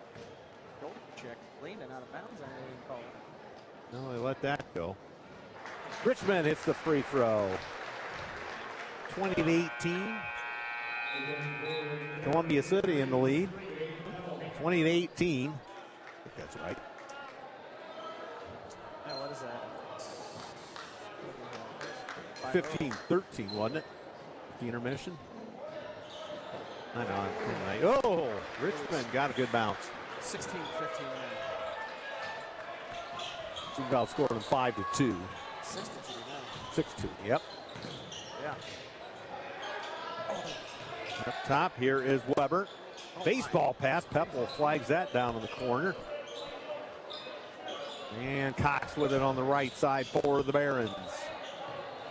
shoulder check, leaning out of bounds. I didn't call it. No, they let that go. Richmond hits the free throw. 20-18. Columbia City in the lead. 20-18. I think that's right. Yeah, what is that? 15-13, wasn't it? The intermission. I know. Oh, Richmond got a good bounce. 16-15 now. She's outscored them 5-2. 6-2 now. 6-2. Yep. Yeah. Up top here is Weber. Baseball pass. Pepple flags that down in the corner. And Cox with it on the right side for the Barons.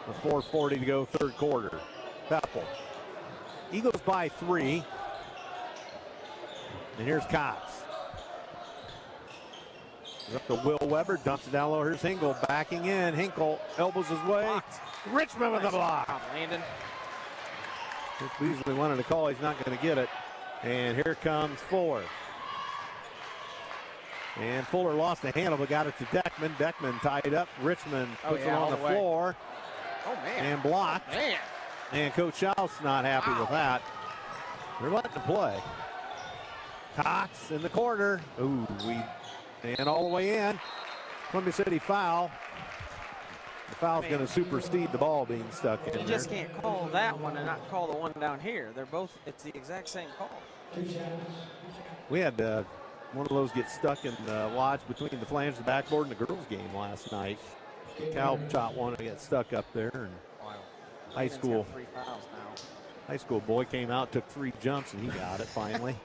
With 4:40 to go, third quarter. Pepple. Eagles by 3. And here's Cox. Up to Will Weber, dumps it down low. Here's Hinkle backing in. Hinkle elbows his way. Blocked. Richmond with the block. Landon. Coach Beasley wanted to call. He's not going to get it. And here comes Fuller. And Fuller lost the handle, but got it to Deckman. Deckman tied up. Richmond puts it on the floor. Oh, man. And blocked. Man. And Coach Schaus not happy with that. They're letting it play. Cox in the corner. Ooh, and all the way in. Columbia City foul. The foul's going to supersede the ball being stuck in there. You just can't call that one and not call the one down here. It's the exact same call. We had one of those get stuck in the lodge between the flange and the backboard in the girls' game last night. Cal shot one and got stuck up there. And high school boy came out, took 3 jumps, and he got it finally.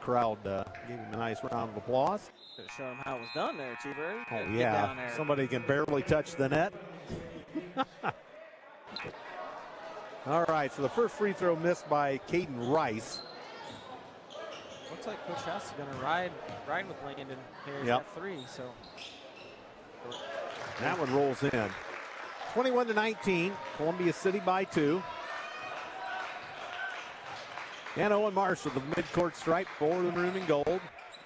crowd gave him a nice round of applause. Should show him how it was done there, T-Bird. Oh, Get yeah. down there. Somebody can barely touch the net. All right, so the first free throw missed by Caden Rice. Looks like Coach House is going to ride with Landon here Yep. at 3. So That one rolls in. 21-19, Columbia City by 2. And Owen Marshall, the midcourt stripe for the maroon and gold.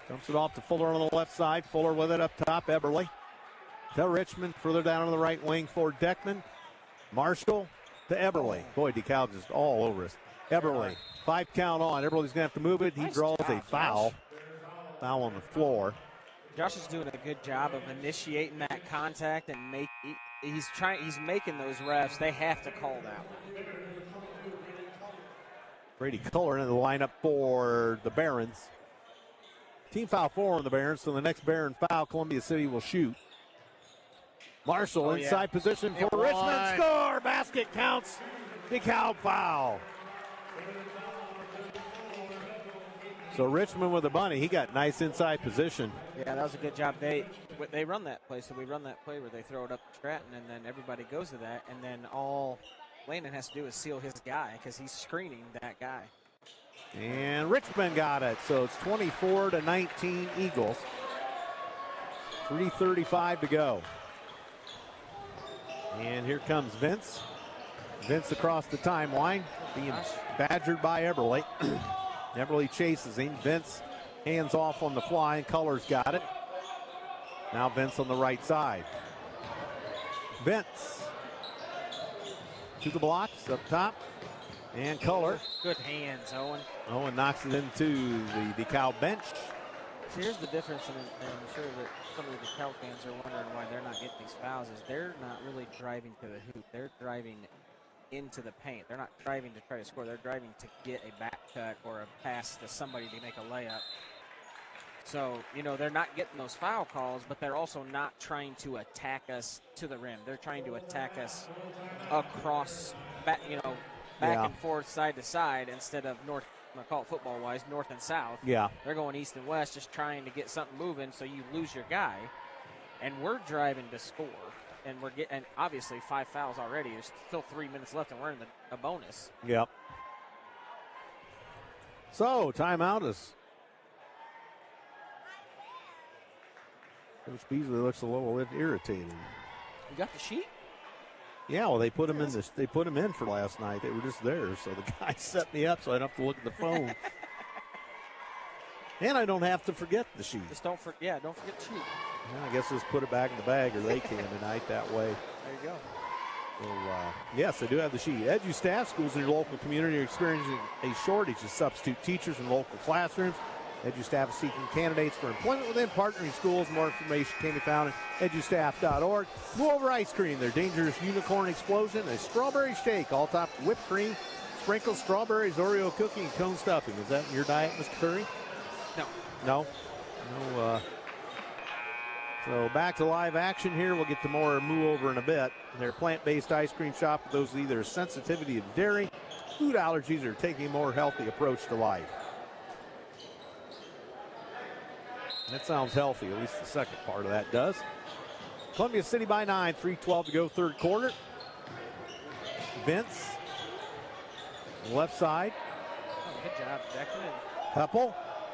Dumps it off to Fuller on the left side. Fuller with it up top, Eberle. To Richmond, further down on the right wing for Deckman. Marshall to Eberle. Boy, Dekalb just all over us. Eberle, 5 count on. Eberle's going to have to move it. He Nice draws job, a foul. Foul on the floor. Josh is doing a good job of initiating that contact and he's making those refs. They have to call that one. Brady Cullen in the lineup for the Barons. Team foul 4 on the Barons, so the next Baron foul, Columbia City will shoot. Marshall inside position for Richmond. Score! Basket counts. Dekalb foul. So Richmond with the bunny. He got nice inside position. Yeah, that was a good job. They run that play, so we run that play where they throw it up to Stratton, and then everybody goes to that, and then all Landon has to do is seal his guy because he's screening that guy. And Richmond got it. So it's 24-19 Eagles. 3:35 to go. And here comes Vince. Vince across the timeline, being badgered by Eberle. Eberle chases him. Vince hands off on the fly, and Culler's got it. Now Vince on the right side. Vince to the blocks up top. And Culler. Good hands, Owen. Owen knocks it into the Dekalb bench. Here's the difference, and I'm sure that some of the Dekalb fans are wondering why they're not getting these fouls, is they're not really driving to the hoop. They're driving into the paint. They're not driving to try to score. They're driving to get a back cut or a pass to somebody to make a layup. So, they're not getting those foul calls, but they're also not trying to attack us to the rim. They're trying to attack us across, back and forth, side to side, instead of north. I call it football-wise, north and south. Yeah. They're going east and west, just trying to get something moving so you lose your guy. And we're driving to score. And we're getting, obviously, 5 fouls already. There's still 3 minutes left, and we're in a bonus. Yep. So, timeout is. Coach Beasley looks a little irritated. You got the sheet? Yeah, well, they put him in They put him in for last night. They were just there, so the guy set me up so I don't have to look at the phone. And I don't have to forget the sheet. Just don't forget the sheet. Yeah, I guess just put it back in the bag, or they can tonight that way. There you go. Well, yes, they do have the sheet. Edu staff, schools in your local community are experiencing a shortage of substitute teachers in local classrooms. Edu staff is seeking candidates for employment within partnering schools. More information can be found at edustaff.org. Move over ice cream, their dangerous unicorn explosion, a strawberry shake, all topped with whipped cream, sprinkles, strawberries, Oreo cookie, and cone stuffing. Is that in your diet, Mr. Curry? No. So back to live action here. We'll get to more move over in a bit. They're a plant-based ice cream shop for those with either sensitivity to dairy, food allergies, or taking a more healthy approach to life. That sounds healthy, at least the second part of that does. Columbia City by 9, 3:12 to go, third quarter. Vince, left side. Oh, good job, Deckman. Heppel,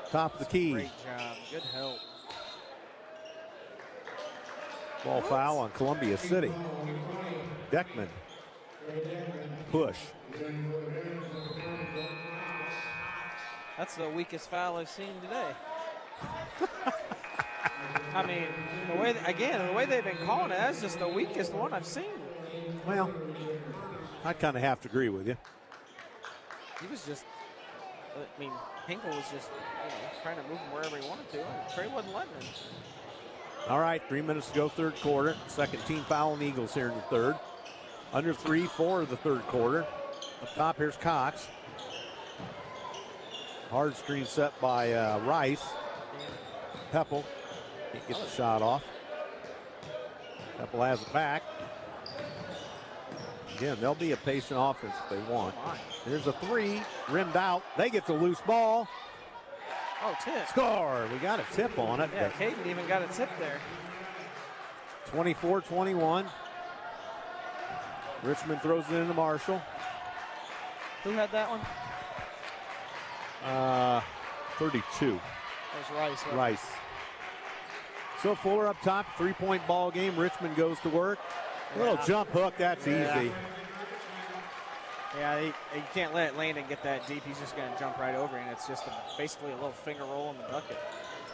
top of the key. Great job. Good help. Ball foul on Columbia City. Deckman. Push. That's the weakest foul I've seen today. I mean, the way they've been calling it, that's just the weakest one I've seen. Well, I kind of have to agree with you. He was just, Hinkle was just, trying to move him wherever he wanted to, and Trey wasn't letting him. All right, 3 minutes to go, third quarter. Second team foul on the Eagles here in the third. Under 3-4 of the third quarter. Up top, here's Cox. Hard screen set by Rice. Heppel can't get the shot off. Heppel has it back. Again, they'll be a patient offense if they want. There's a three, rimmed out. They get the loose ball. Oh, tip. Score! We got a tip on it. Yeah, Caden even got a tip there. 24-21. Richmond throws it into Marshall. Who had that one? 32. That was Rice. Right? Rice. So Fuller up top, 3-point ball game. Richmond goes to work. Little jump hook, that's easy. Yeah, you can't let Landon get that deep. He's just going to jump right over, and it's just basically a little finger roll in the bucket.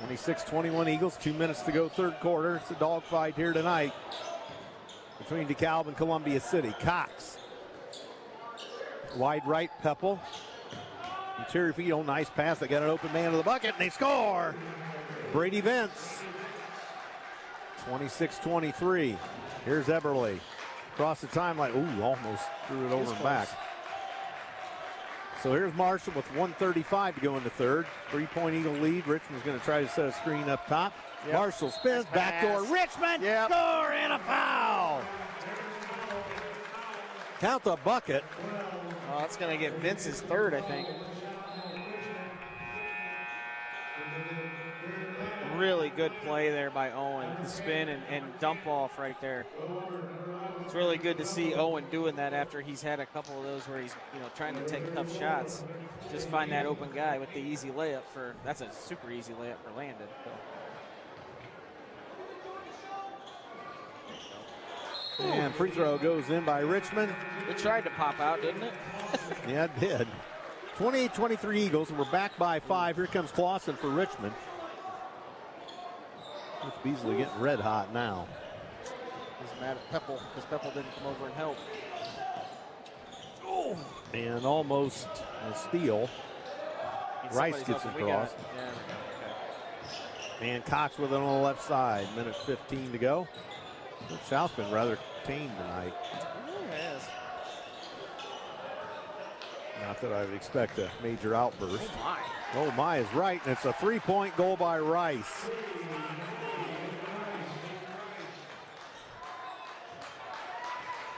26-21 Eagles, 2 minutes to go, third quarter. It's a dogfight here tonight between Dekalb and Columbia City. Cox. Wide right, Peppel. Interior feed, oh, nice pass. They got an open man to the bucket, and they score. Brady Vince. 26-23. Here's Eberle. Across the timeline. Ooh, almost threw it over and back. So here's Marshall with 1:35 to go in the third. 3-point Eagle lead. Richmond's going to try to set a screen up top. Yep. Marshall spins, backdoor. Richmond, score, and a foul. Count the bucket. Oh, that's going to get Vince's third, I think. Really good play there by Owen. The spin and dump off right there. It's really good to see Owen doing that after he's had a couple of those where he's trying to take tough shots. Just find that open guy with the easy layup that's a super easy layup for Landon. And free throw goes in by Richmond. It tried to pop out, didn't it? Yeah, it did. 28-23 Eagles, and we're back by 5. Here comes Clausen for Richmond. It's Beasley getting red hot now. He's mad at Peppel because Peppel didn't come over and help. Oh. And almost a steal. Rice gets across. Yeah, okay. And Cox with it on the left side. Minute 15 to go. The South's been rather tame tonight. Yes. Not that I would expect a major outburst. Oh, my. Oh, my is right, and it's a 3-point goal by Rice.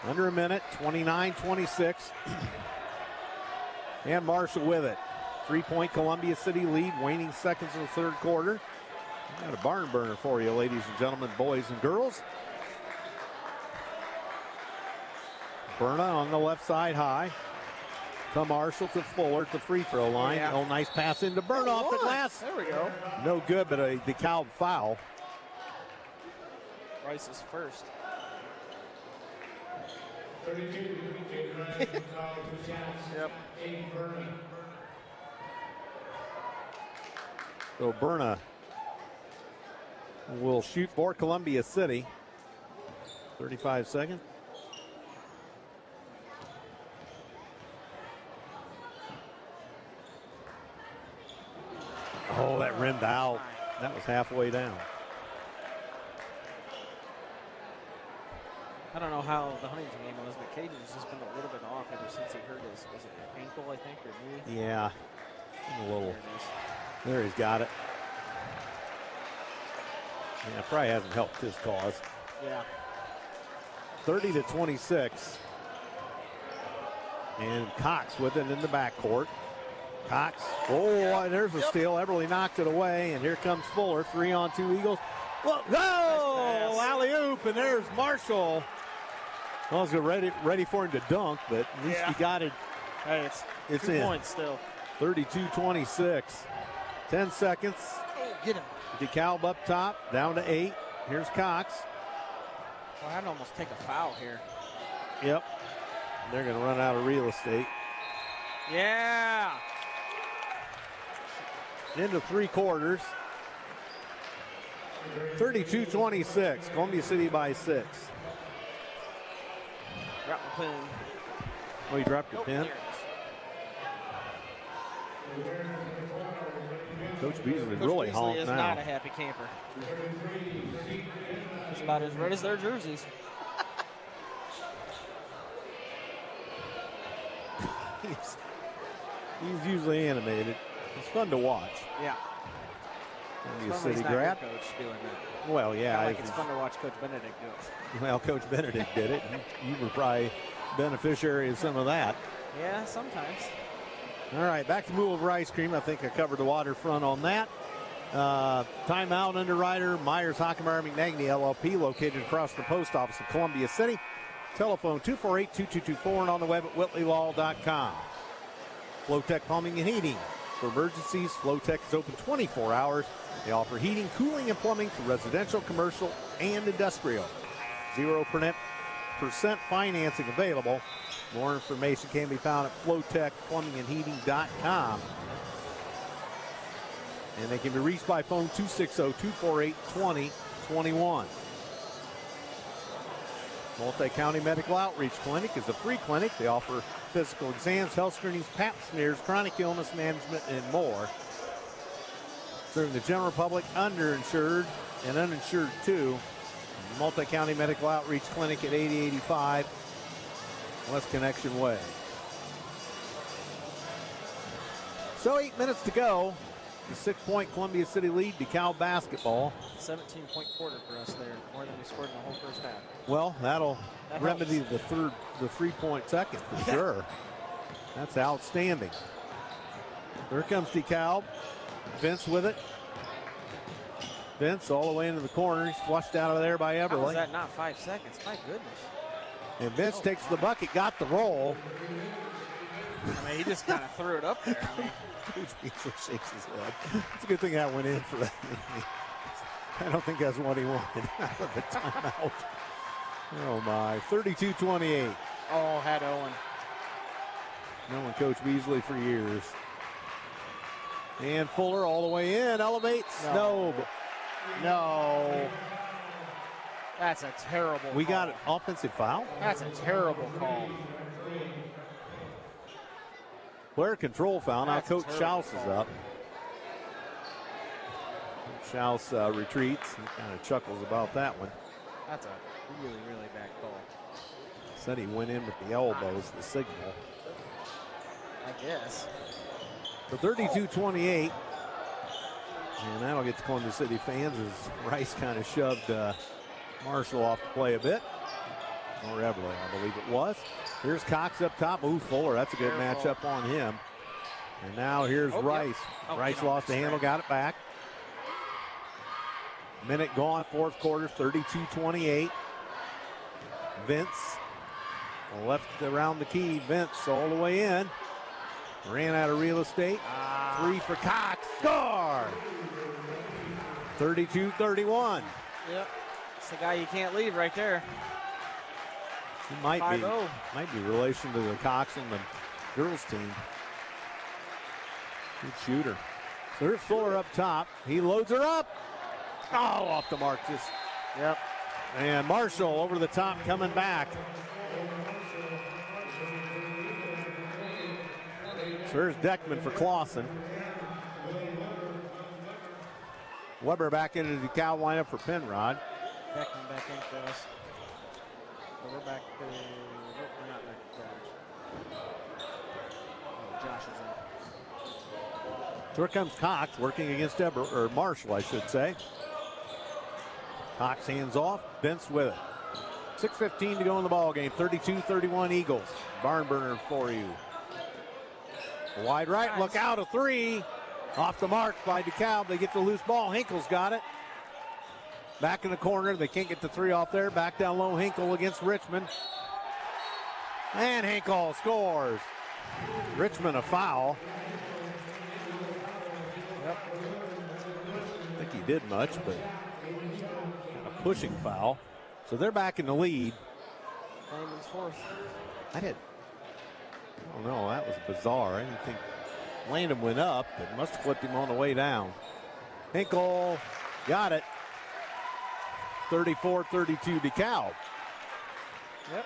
Under a minute, 29-26. And Marshall with it. 3-point Columbia City lead, waning seconds in the third quarter. Got a barn burner for you, ladies and gentlemen, boys and girls. Berna on the left side high. To Marshall, to Fuller, to free throw line. Yeah. Oh, nice pass into Berna off the glass. There we go. No good, but a DeKalb foul. Rice is first. Yep. So Berna will shoot for Columbia City. 35 seconds. Oh, that rimmed out. That was halfway down. I don't know how the Huntington game was, but Caden has just been a little bit off ever since he hurt his, was it ankle, I think, or knee? Yeah. A little. There he's got it. Yeah, probably hasn't helped his cause. Yeah. 30-26. And Cox with it in the backcourt. Cox. Oh, there's a steal. Eberle knocked it away, and here comes Fuller. 3-on-2 Eagles. Whoa! Oh, alley-oop, and there's Marshall. Well, I was ready for him to dunk, but at least he got it. Hey, it's 2 in. points still. 32-26. 10 seconds. Oh, get him. DeKalb up top, down to 8. Here's Cox. Well, I'd almost take a foul here. Yep. They're going to run out of real estate. Yeah. Into 3 quarters. 32-26. Columbia City by 6. Drop the pin. Oh, you dropped your pin? Coach Beasley really honked is now. Not a happy camper. It's about as red as their jerseys. He's usually animated. It's fun to watch. Yeah. Columbia City grab. Coach doing that. Well, yeah. Like it's fun to watch Coach Benedict do it. Well, Coach Benedict did it. You were probably beneficiary of some of that. Yeah, sometimes. All right, back to move over ice cream. I think I covered the waterfront on that. Timeout underwriter, Myers Hockenmeyer McNagny LLP, located across the post office in Columbia City. Telephone 248-2224 and on the web at whitleylaw.com. Flowtech Plumbing and Heating. For emergencies, Flowtech is open 24 hours. They offer heating, cooling, and plumbing for residential, commercial, and industrial. 0% financing available. More information can be found at flowtechplumbingandheating.com. And they can be reached by phone 260-248-2021. Multi-County Medical Outreach Clinic is a free clinic. They offer physical exams, health screenings, pap smears, chronic illness management, and more. Serving the general public, underinsured and uninsured too. Multi-County Medical Outreach Clinic at 8085 West Connection Way. So 8 minutes to go. The 6-point Columbia City lead, Dekalb basketball. 17-point quarter for us there, more than we scored in the whole first half. Well, that'll remedy the 3-point second for sure. That's outstanding. There comes Dekalb. Vince with it. Vince all the way into the corner. He's flushed out of there by Everly. How was that not 5 seconds? My goodness. And Vince takes the bucket, got the roll. I mean, he just kind of threw it up there. I mean, Coach Beasley shakes his head. It's a good thing that went in for that. I don't think that's what he wanted out of the timeout. Oh, my. 32-28. oh, had Owen. Knowing Coach Beasley for years. And Fuller all the way in. Elevates. No. That's a terrible We call. got an offensive foul. That's a terrible call. Player control foul. Now That's a Coach terrible Schaus is call. up. Schaus retreats. He kind of chuckles about that one. That's a really, really bad call. Said he went in with the elbows, the signal. I guess. So 32-28. And that'll get to Columbia City fans as Rice kind of shoved Marshall off to play a bit. Or Everly, I believe it was. Here's Cox up top. Ooh, Fuller. That's a good matchup on him. And now here's Rice. Rice lost the handle, got it back. Minute gone, fourth quarter, 32-28. Vince left around the key. Vince all the way in. Ran out of real estate. Three for Cox. Score! 32-31. Yep. It's the guy you can't leave right there. He might 5-0. be relation to the Cox and the girls team. Good shooter. So here's Fuller up top. He loads her up. Oh, off the mark. Yep. And Marshall over the top coming back. So here's Deckman for Clausen. Weber back into the Dekalb lineup for Penrod. Beckman back into us. So we're back to. Nope, we're not back to Josh. Josh is in. So here comes Cox working against Marshall, I should say. Cox hands off. Vince with it. 6:15 to go in the ball game. 32-31 Eagles. Barn burner for you. Wide right, Nice. look out, a three. Off the mark by Dekalb. They get the loose ball. Hinkle's got it. Back in the corner. They can't get the three off there. Back down low. Hinkle against Richmond. And Hinkle scores. Richmond a foul. Yep. I think he did much, but a pushing foul. So they're back in the lead. Landon's fourth. I don't know. That was bizarre. I didn't think Landon went up, but must have clipped him on the way down. Hinkle got it. 34-32 DeKalb. Yep.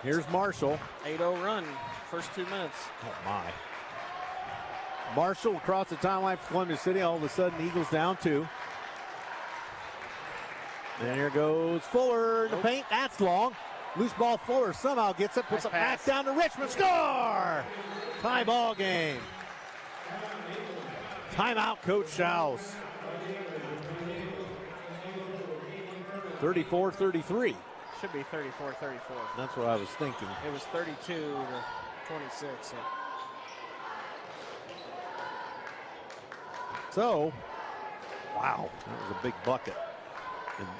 Here's Marshall. 8-0 run. First 2 minutes. Oh, my. Marshall across the timeline for Columbia City. All of a sudden, Eagles down 2. And here goes Fuller in the paint. That's long. Loose ball. Fuller somehow gets it. Puts Nice it back pass. down to Richmond. Score! Tie ball game. Timeout, Coach Schaus. 34-33. Should be 34-34. That's what I was thinking. It was 32 to 26. So. So, wow, that was a big bucket.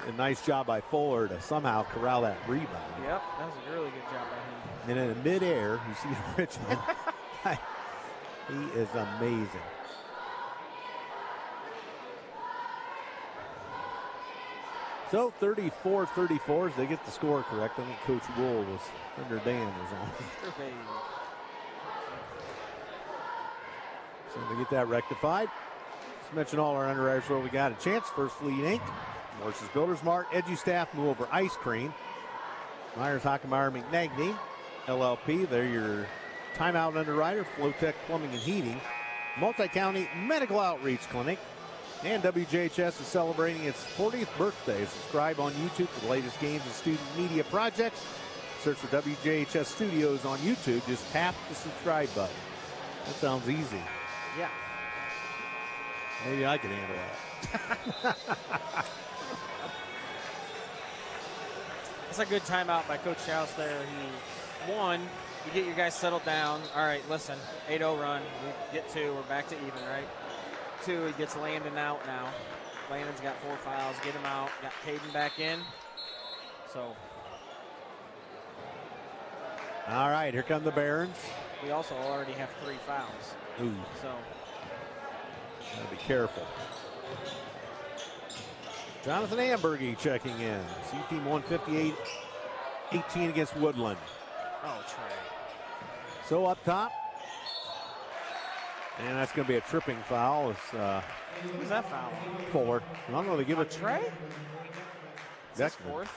And nice job by Fuller to somehow corral that rebound. Yep, that was a really good job by him. And in midair, you see Richmond. He is amazing. So 34-34 as they get the score correct. I think Coach Wool was under Dan was on. So they get that rectified. Just mention all our underwriters where we got a chance. First Fleet Inc., Morse's Builders Mart, EduStaff, Move Over Ice Cream, Myers Hockenmeyer McNagny, LLP. They're your timeout underwriter. Flowtech Plumbing and Heating, Multi-County Medical Outreach Clinic, and WJHS is celebrating its 40th birthday. Subscribe on YouTube for the latest games and student media projects. Search for WJHS Studios on YouTube. Just tap the subscribe button. That sounds easy. Yeah. Maybe I can handle that. That's a good timeout by Coach House there. One, you get your guys settled down. All right, listen, 8-0 run. We get 2. We're back to even, right? 2, he gets Landon out now. Landon's got 4 fouls. Get him out. Got Caden back in. So. All right, here come the Barons. We also already have 3 fouls. Ooh. So. Gotta be careful. Jonathan Ambergy checking in. C team 158-18 against Woodland. Oh, Trey. So up top. And that's going to be a tripping foul. Who's that foul? Fuller. I'm going to give it. Trey? That's 4th.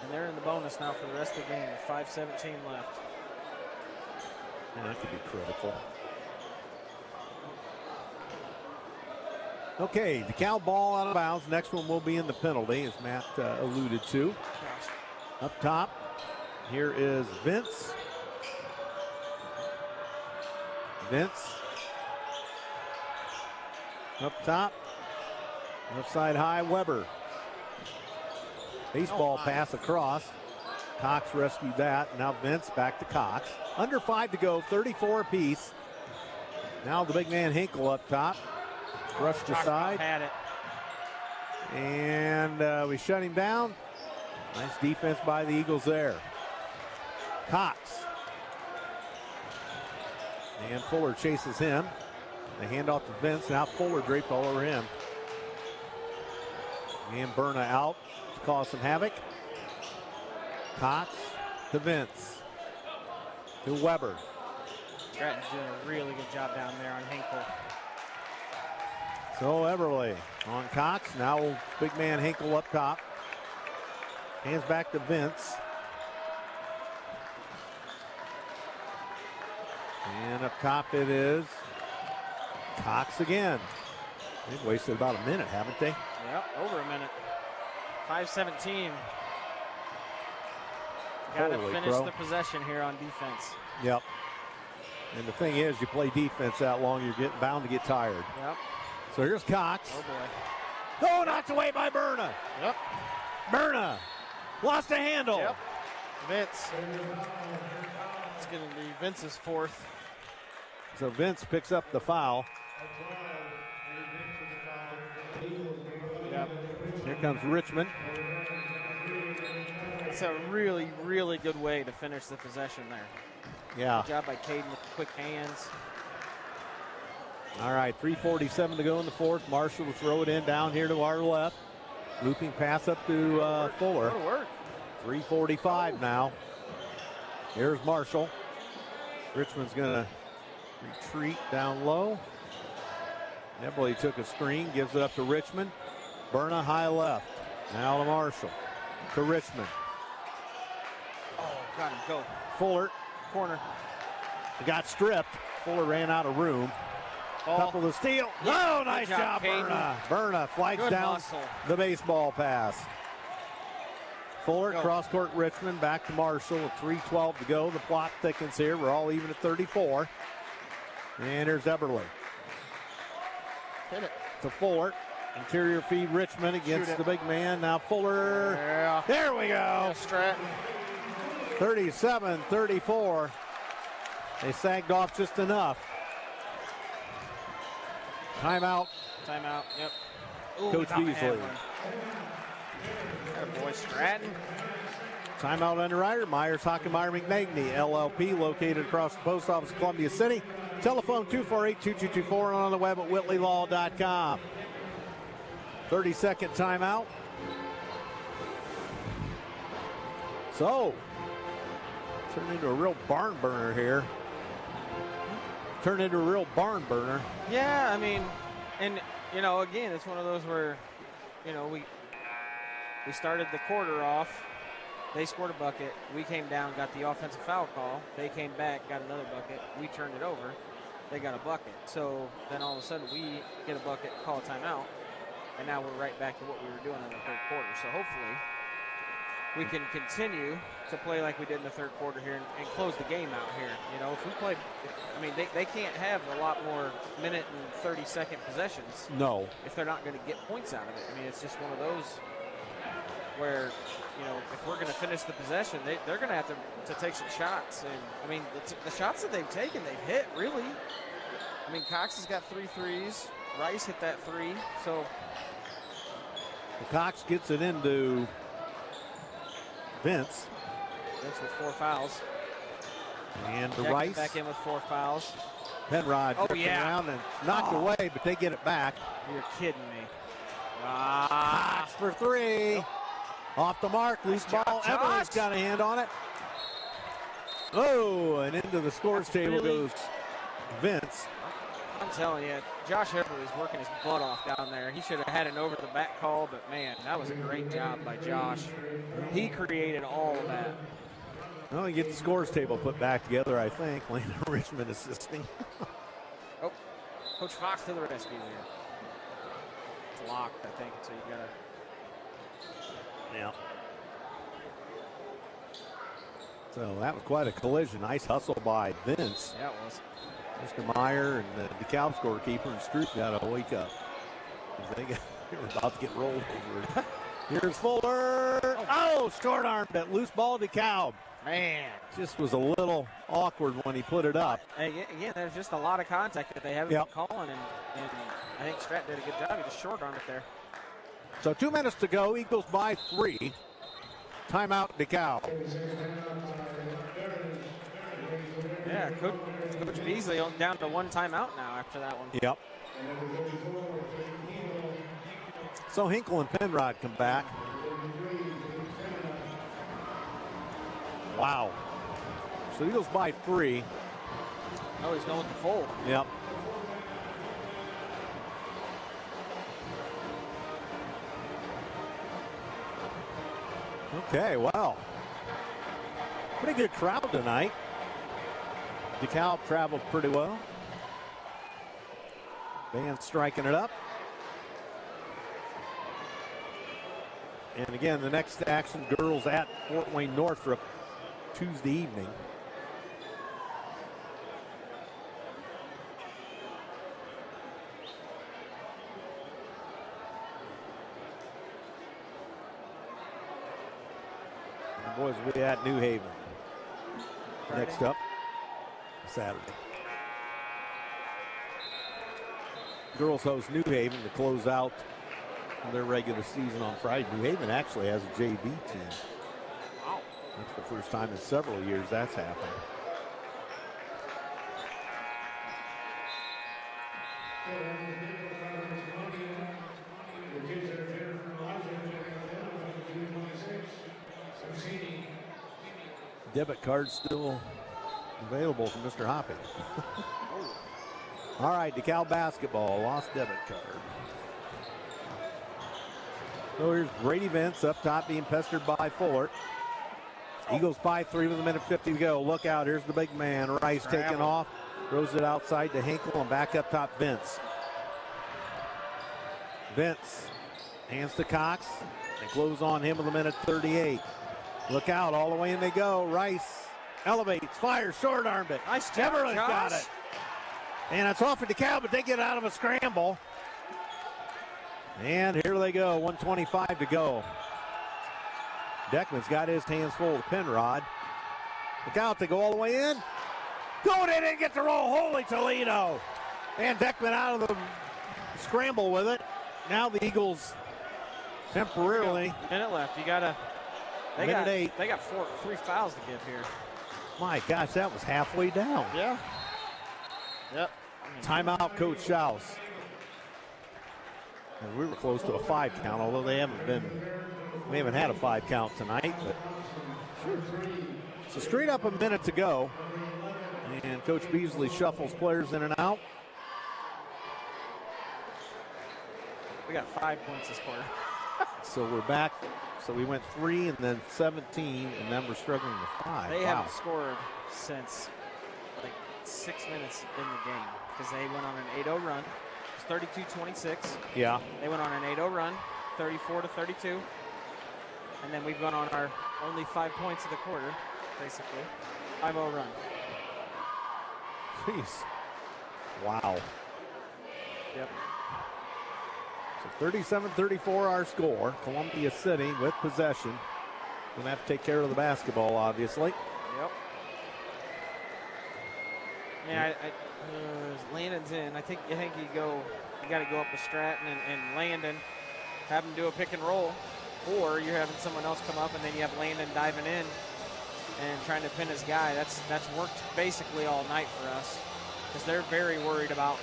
And they're in the bonus now for the rest of the game with 5:17 left. Yeah, that could be critical. Okay, Dekalb ball out of bounds. Next one will be in the penalty, as Matt alluded to. Gosh. Up top, here is Vince. Up top, left side high, Weber. Baseball pass across. Cox rescued that. Now Vince back to Cox. Under 5 to go, 34 apiece. Now the big man Hinkle up top. Brushed aside. Had it. And we shut him down. Nice defense by the Eagles there. Cox. And Fuller chases him. They hand off to Vince. Now Fuller draped all over him. And Berna out to cause some havoc. Cox to Vince. To Weber. Stratton's doing a really good job down there on Hinkle. So Everly on Cox. Now big man Hinkle up top. Hands back to Vince. And up top it is Cox again. They've wasted about a minute, haven't they? Yep, over a minute. 5:17. Got to finish the possession here on defense. Yep. And the thing is, you play defense that long, you're bound to get tired. Yep. So here's Cox. Oh, boy. Oh, knocked away by Berna. Yep. Berna lost a handle. Yep. Vince. It's going to be Vince's 4th. So Vince picks up the foul. Yep. Here comes Richmond. It's a really, really good way to finish the possession there. Yeah. Good job by Caden with the quick hands. All right, 3:47 to go in the fourth. Marshall will throw it in down here to our left. Looping pass up to Fuller. Good work. 3:45 now. Here's Marshall. Richmond's going to retreat down low. Eberly took a screen, gives it up to Richmond. Berna high left. Now to Marshall. To Richmond. Oh, got him. Go. Fuller. Corner. Got stripped. Fuller ran out of room. Couple to steal. Yeah, oh, nice job, Berna. Berna flags Good down muscle. the baseball pass. Fuller, cross court Richmond, back to Marshall with 3:12 to go. The plot thickens here. We're all even at 34. And here's Eberly. Hit it. To Fuller. Interior feed Richmond against the big man. Now Fuller. Yeah. There we go. Yeah, Stratton. 37-34. They sagged off just enough. Timeout. Timeout. Yep. Ooh, Coach Beasley. That boy Stratton. Timeout underwriter, Myers Hockenmeyer McNagney, LLP, located across the post office of Columbia City. Telephone 248-2224 and on the web at whitleylaw.com. 30-second timeout. So, turned into a real barn burner here. Turned into a real barn burner. Yeah, I mean, and, you know, again, it's one of those where, you know, we started the quarter off. They scored a bucket. We came down, got the offensive foul call. They came back, got another bucket. We turned it over. They got a bucket. So then all of a sudden we get a bucket, call a timeout, and now we're right back to what we were doing in the third quarter. So hopefully we can continue to play like we did in the third quarter here and close the game out here. You know, if we play, I mean, they can't have a lot more minute and 30-second possessions. No. If they're not going to get points out of it. I mean, it's just one of those where, you know, if we're going to finish the possession, they're going to have to take some shots. And, I mean, the shots that they've taken, they've hit, really. I mean, Cox has got 3 threes. Rice hit that 3. So Cox gets it into Vince. Vince with 4 fouls. And to Jackson Rice. back in with 4 fouls. Penrod drifting around and knocked away, but they get it back. You're kidding me. Cox for 3. Off the mark, loose ball. Everett's got a hand on it. Oh, and into the scores table goes Vince. I'm telling you, Josh Everett is working his butt off down there. He should have had an over-the-back call, but, man, that was a great job by Josh. He created all of that. Well, you get the scores table put back together, I think. Landon Richmond assisting. Oh, Coach Fox to the rescue here. It's locked, I think, so you got to. Yeah. So that was quite a collision. Nice hustle by Vince. Yeah, it was. Mr. Meyer and the DeKalb scorekeeper and Stroop got to wake up. They were about to get rolled over. Here's Fuller. Oh, short arm, but loose ball DeKalb. Man. Just was a little awkward when he put it up. Again, there's just a lot of contact that they haven't been calling, and I think Stratton did a good job. He just short armed it there. So 2 minutes to go. Eagles by 3. Timeout, DeKalb. Yeah, Coach Beasley down to 1 timeout now after that one. Yep. So Hinkle and Penrod come back. Wow. So Eagles by 3. Oh, he's going with the full. Yep. Okay, wow. Pretty good crowd tonight. DeKalb traveled pretty well. Band striking it up. And again, the next action, girls at Fort Wayne Northrop, Tuesday evening. The boys will be at New Haven. Friday. Next up, Saturday. Girls host New Haven to close out their regular season on Friday. New Haven actually has a JV team. Wow. That's the first time in several years that's happened. Debit card still available from Mr. Hoppy. All right, DeKalb basketball, lost debit card. So here's Brady Vince up top being pestered by Fuller. Eagles by 3 with 1:50 to go. Look out, here's the big man. Rice taking off, throws it outside to Hinkle and back up top Vince. Vince hands to Cox and close on him with 1:38. Look out, all the way in they go. Rice elevates, fires, short armed it. Nice job, Everett's Josh. got it. And it's off at DeKalb, but they get out of a scramble. And here they go, 1:25 to go. Deckman's got his hands full of Penrod. Look out, they go all the way in. Going in and get the roll. Holy Toledo. And Deckman out of the scramble with it. Now the Eagles temporarily. Minute left. You gotta. They Minute got 8. They got 3 fouls to give here. My gosh, that was halfway down. Yeah. Yep. Timeout, Coach Schaus. And we were close to a 5 count, although we haven't had a 5 count tonight. But so straight up a minute to go, and Coach Beasley shuffles players in and out. We got 5 points this quarter. So we're back. So we went 3 and then 17, and then we're struggling to 5. They haven't scored since like 6 minutes in the game because they went on an 8-0 run. It's 32-26. Yeah. They went on an 8-0 run, 34-32. And then we've gone on our only 5 points of the quarter, basically. 5-0 run. Jeez. Wow. Yep. So 37-34 our score. Columbia City with possession. Gonna have to take care of the basketball, obviously. Yep. Yeah, Landon's in. I think you got to go up with Stratton and Landon, have him do a pick and roll, or you're having someone else come up and then you have Landon diving in and trying to pin his guy. That's worked basically all night for us because they're very worried about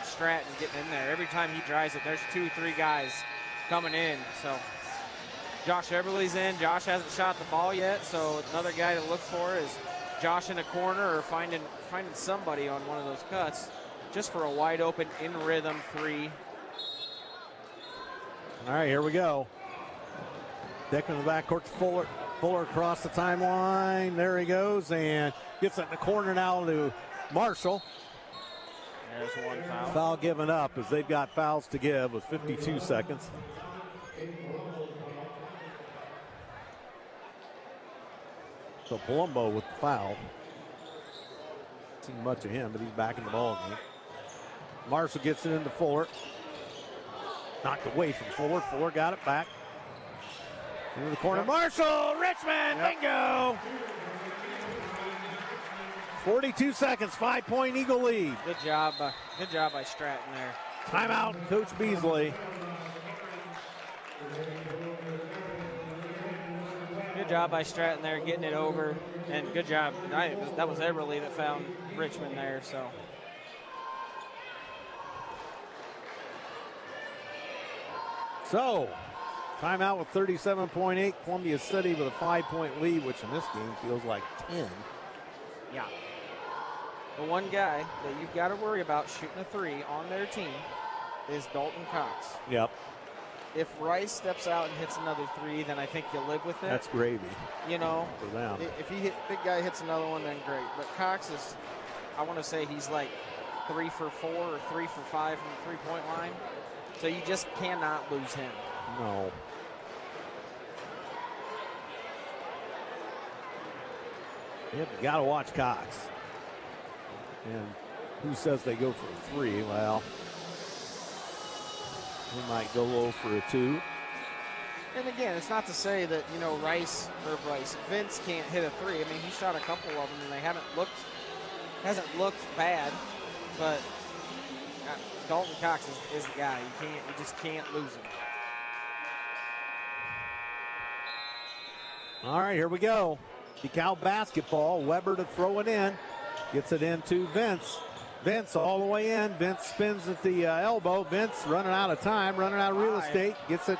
Stratton getting in there. Every time he drives it, there's 2-3 guys coming in. So Josh Eberle's in. Josh hasn't shot the ball yet, so another guy to look for is Josh in a corner or finding somebody on one of those cuts just for a wide open in rhythm 3. All right, here we go. Deckman in the backcourt to Fuller. Fuller across the timeline. There he goes and gets it in the corner now to Marshall. There's one foul. Foul given up as they've got fouls to give with 52 seconds. So Palumbo with the foul. Seen much of him, but he's back in the ball game. Marshall gets it into Fuller. Knocked away from Fuller. Fuller got it back. Into the corner. Marshall, Richmond, bingo! 42 seconds, 5-point Eagle lead. Good job by Stratton there. Timeout, Coach Beasley. Good job by Stratton there, getting it over, and good job. That was Eberle that found Richmond there. So, timeout with 37.8. Columbia City with a 5-point lead, which in this game feels like 10. Yeah. The one guy that you've got to worry about shooting a 3 on their team is Dalton Cox. Yep. If Rice steps out and hits another 3, then I think you'll live with it. That's gravy. You know, for them. If big guy hits another one, then great. But Cox is, I want to say he's like 3 for 4 or 3 for 5 from the 3-point line. So you just cannot lose him. No. Yep, you got to watch Cox. And who says they go for a 3? Well, he might go low for a 2. And again, it's not to say that, Vince can't hit a 3. I mean, he shot a couple of them and they hasn't looked bad, but Dalton Cox is the guy. You just can't lose him. All right, here we go. Dekalb basketball. Weber to throw it in. Gets it into Vince. Vince all the way in. Vince spins at the elbow. Vince running out of time, running out of real estate. Gets it,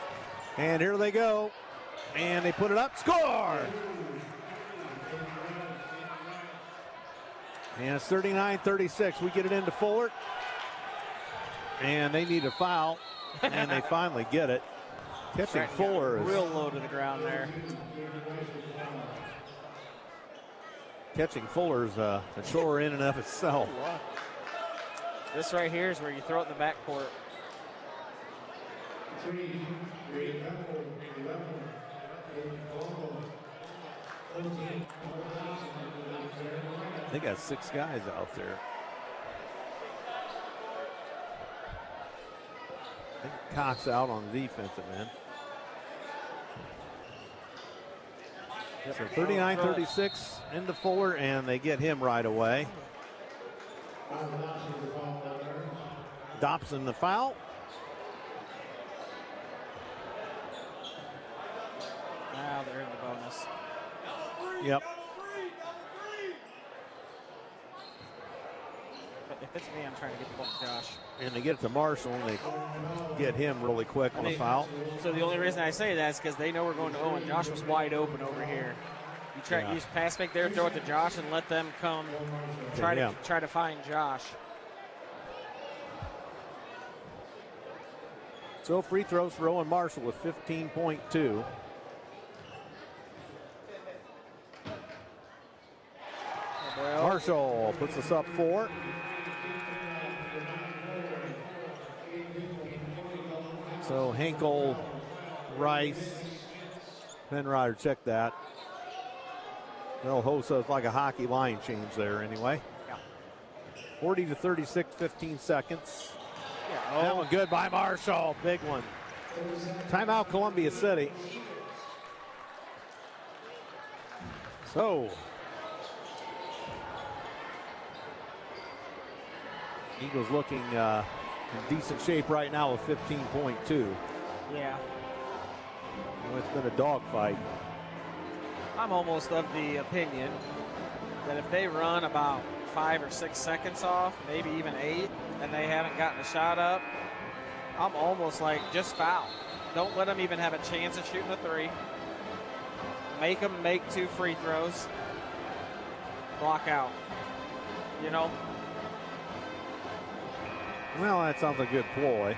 and here they go. And they put it up. Score! And it's 39-36. We get it into Fuller. And they need a foul. And they finally get it. Catching Fuller is real low to the ground there. Catching Fuller's a chore in and of itself. This right here is where you throw it in the backcourt. They got 6 guys out there. I think Cox out on the defensive end. So 39-36 into Fuller, and they get him right away. Dobson the foul. Now they're in the bonus. Yep. But if it's me, I'm trying to get the ball to Josh. And they get it to Marshall, and they get him really quick on a foul. So the only reason I say that is because they know we're going to Owen. Josh was wide open over here. You try use pass fake there, throw it to Josh, and let them come try to find Josh. So free throws for Owen Marshall with 15.2. Marshall puts us up 4. So Henkel, Rice, Penrod, check that. They'll host us like a hockey line change there anyway. Yeah. 40 to 36, 15 seconds. Yeah. That one good by Marshall. Big one. Timeout Columbia City. So Eagles looking in decent shape right now with 15.2. Yeah. Well, it's been a dogfight. I'm almost of the opinion that if they run about 5 or 6 seconds off, maybe even 8, and they haven't gotten a shot up, I'm almost like, just foul. Don't let them even have a chance of shooting a 3. Make them make 2 free throws. Block out. You know? Well, that sounds like a good ploy.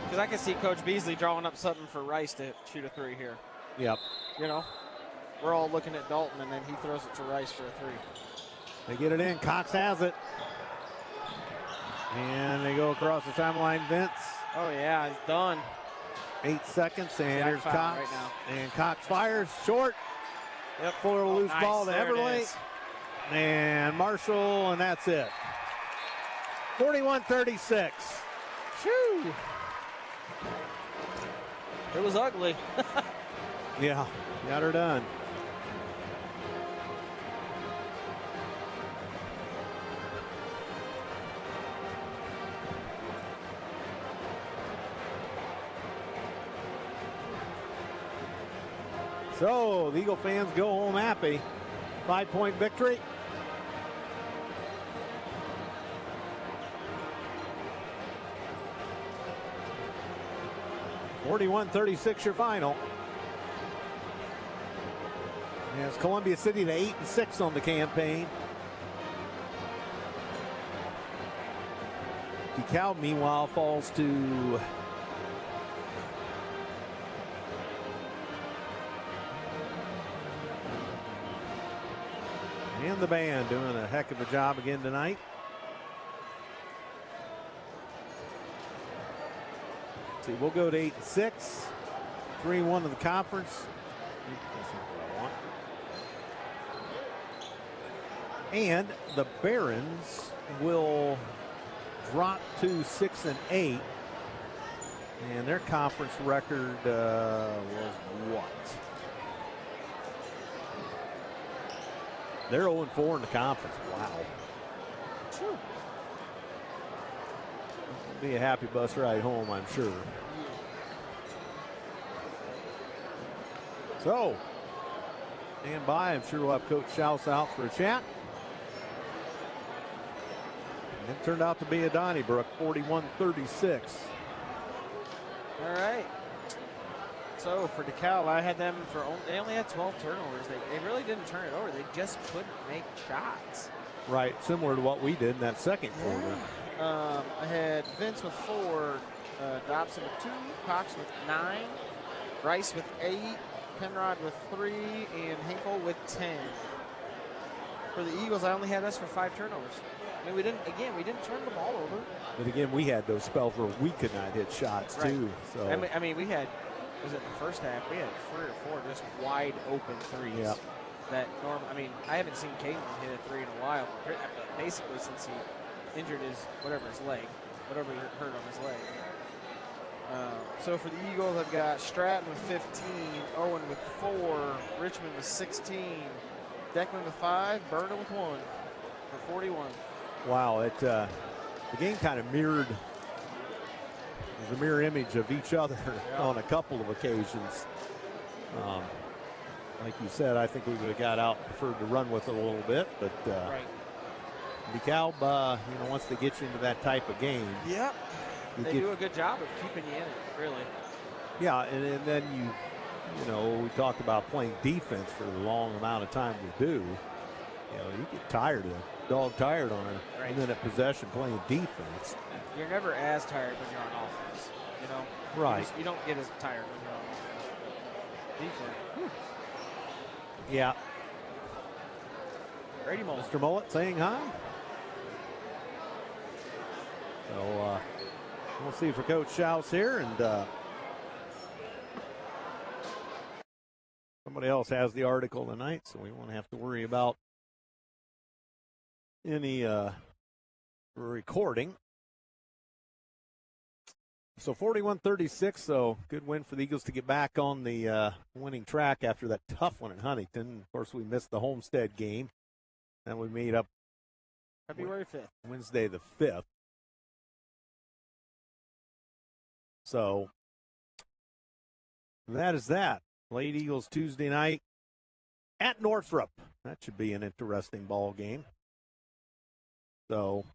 Because I can see Coach Beasley drawing up something for Rice to shoot a 3 here. Yep. You know? We're all looking at Dalton, and then he throws it to Rice for a 3. They get it in. Cox has it. And they go across the timeline. Vince. Oh, yeah, it's done. 8 seconds, and here's foul Cox. right now. And Cox fires short. Yep. For a loose nice. ball to There it Everly. is. And Marshall, and that's it. 41-36. Shoo! It was ugly. Yeah, got her done. So the Eagle fans go home happy. 5-point victory. (41-36) your final. As Columbia City to 8-6 on the campaign. Dekalb, meanwhile, falls to and the band doing a heck of a job again tonight. See, we'll go to 8-6, 3-1 of the conference. That's not what I want. And the Barons will drop to 6-8, and their conference record was what? They're 0-4 in the conference. Wow. True. It'll be a happy bus ride home, I'm sure. So, stand by. I'm sure we'll have Coach Schaus out for a chat. And it turned out to be a Donnybrook, 41-36. All right. So for DeKalb, I had them for they only had 12 turnovers. They really didn't turn it over. They just couldn't make shots. Right, similar to what we did in that second quarter. I had Vince with 4, Dobson with 2, Cox with 9, Rice with 8, Penrod with 3, and Hinkle with 10. For the Eagles, I only had us for 5 turnovers. I mean, we didn't turn the ball over. But again, we had those spells where we could not hit shots too. So I mean, we had, was it the first half? We had 3 or 4 just wide open threes. Yep. That normal. I mean, I haven't seen Caden hit a 3 in a while. Basically, since he injured his whatever he hurt on his leg. So for the Eagles, I've got Stratton with 15, Owen with 4, Richmond with 16, Deckman with 5, Berner with 1 for 41. Wow, the game kind of mirrored. It was a mirror image of each other on a couple of occasions. Like you said, I think we would have got out and preferred to run with it a little bit, but Dekalb, once they get you into that type of game. Yep. They do a good job of keeping you in it, really. Yeah, and then we talked about playing defense for the long amount of time we do. You get tired dog tired on a minute possession playing defense. You're never as tired when you're on offense, Right. You don't get as tired when you're on offense. Defense. Yeah. Brady Mullet. Mr. Mullet saying hi. So we'll see for Coach Schaus here, and somebody else has the article tonight, so we won't have to worry about any recording. So 41-36, so good win for the Eagles to get back on the winning track after that tough one at Huntington. Of course, we missed the Homestead game, and we made up February 5th. Wednesday the 5th. So that is that. Late Eagles Tuesday night at Northrop. That should be an interesting ball game. So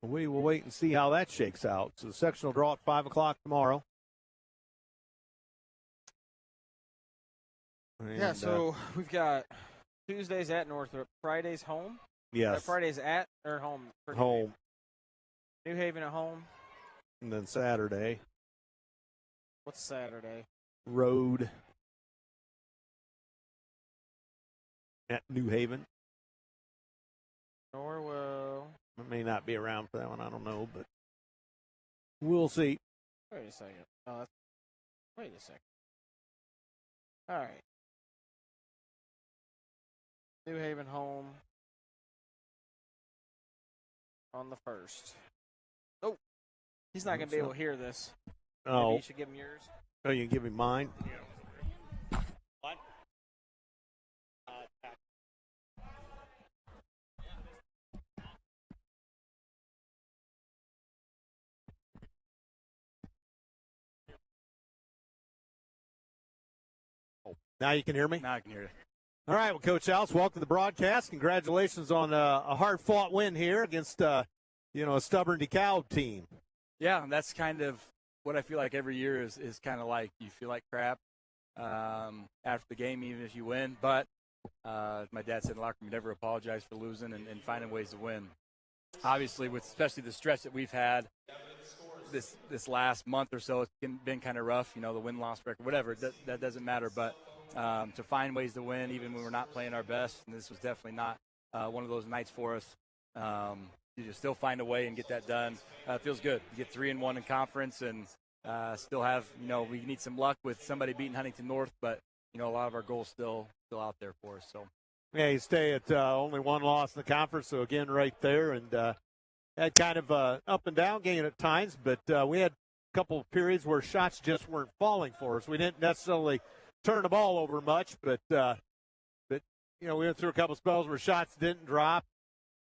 we will wait and see how that shakes out. So the sectional draw at 5 o'clock tomorrow. And, so we've got Tuesdays at Northrop, Fridays home. Yes. Fridays at or home? Home. New Haven at home. And then Saturday. What's Saturday? Road at New Haven. Norwell. I may not be around for that one. I don't know, but we'll see. Wait a second. Wait a second. All right. New Haven home on the 1st. Oh, he's not going to be able to hear this. Oh. Maybe you should give him yours. Oh, you can give him mine? What? Now you can hear me? Now I can hear you. All right, well, Coach House, welcome to the broadcast. Congratulations on a hard-fought win here against, a stubborn DeKalb team. Yeah, that's kind of what I feel like every year is kind of like. You feel like crap after the game, even if you win. But as my dad said in the locker room, you never apologize for losing and finding ways to win. Obviously, with especially the stretch that we've had this last month or so, it's been kind of rough. The win-loss record, whatever, that doesn't matter. But to find ways to win, even when we're not playing our best, and this was definitely not one of those nights for us. You just still find a way and get that done. It feels good. You get 3-1 in conference and still have, we need some luck with somebody beating Huntington North, but, a lot of our goals still out there for us. So. Yeah, you stay at only one loss in the conference, so again, right there, and had kind of a up and down game at times, but we had a couple of periods where shots just weren't falling for us. We didn't necessarily turn the ball over much, but we went through a couple of spells where shots didn't drop.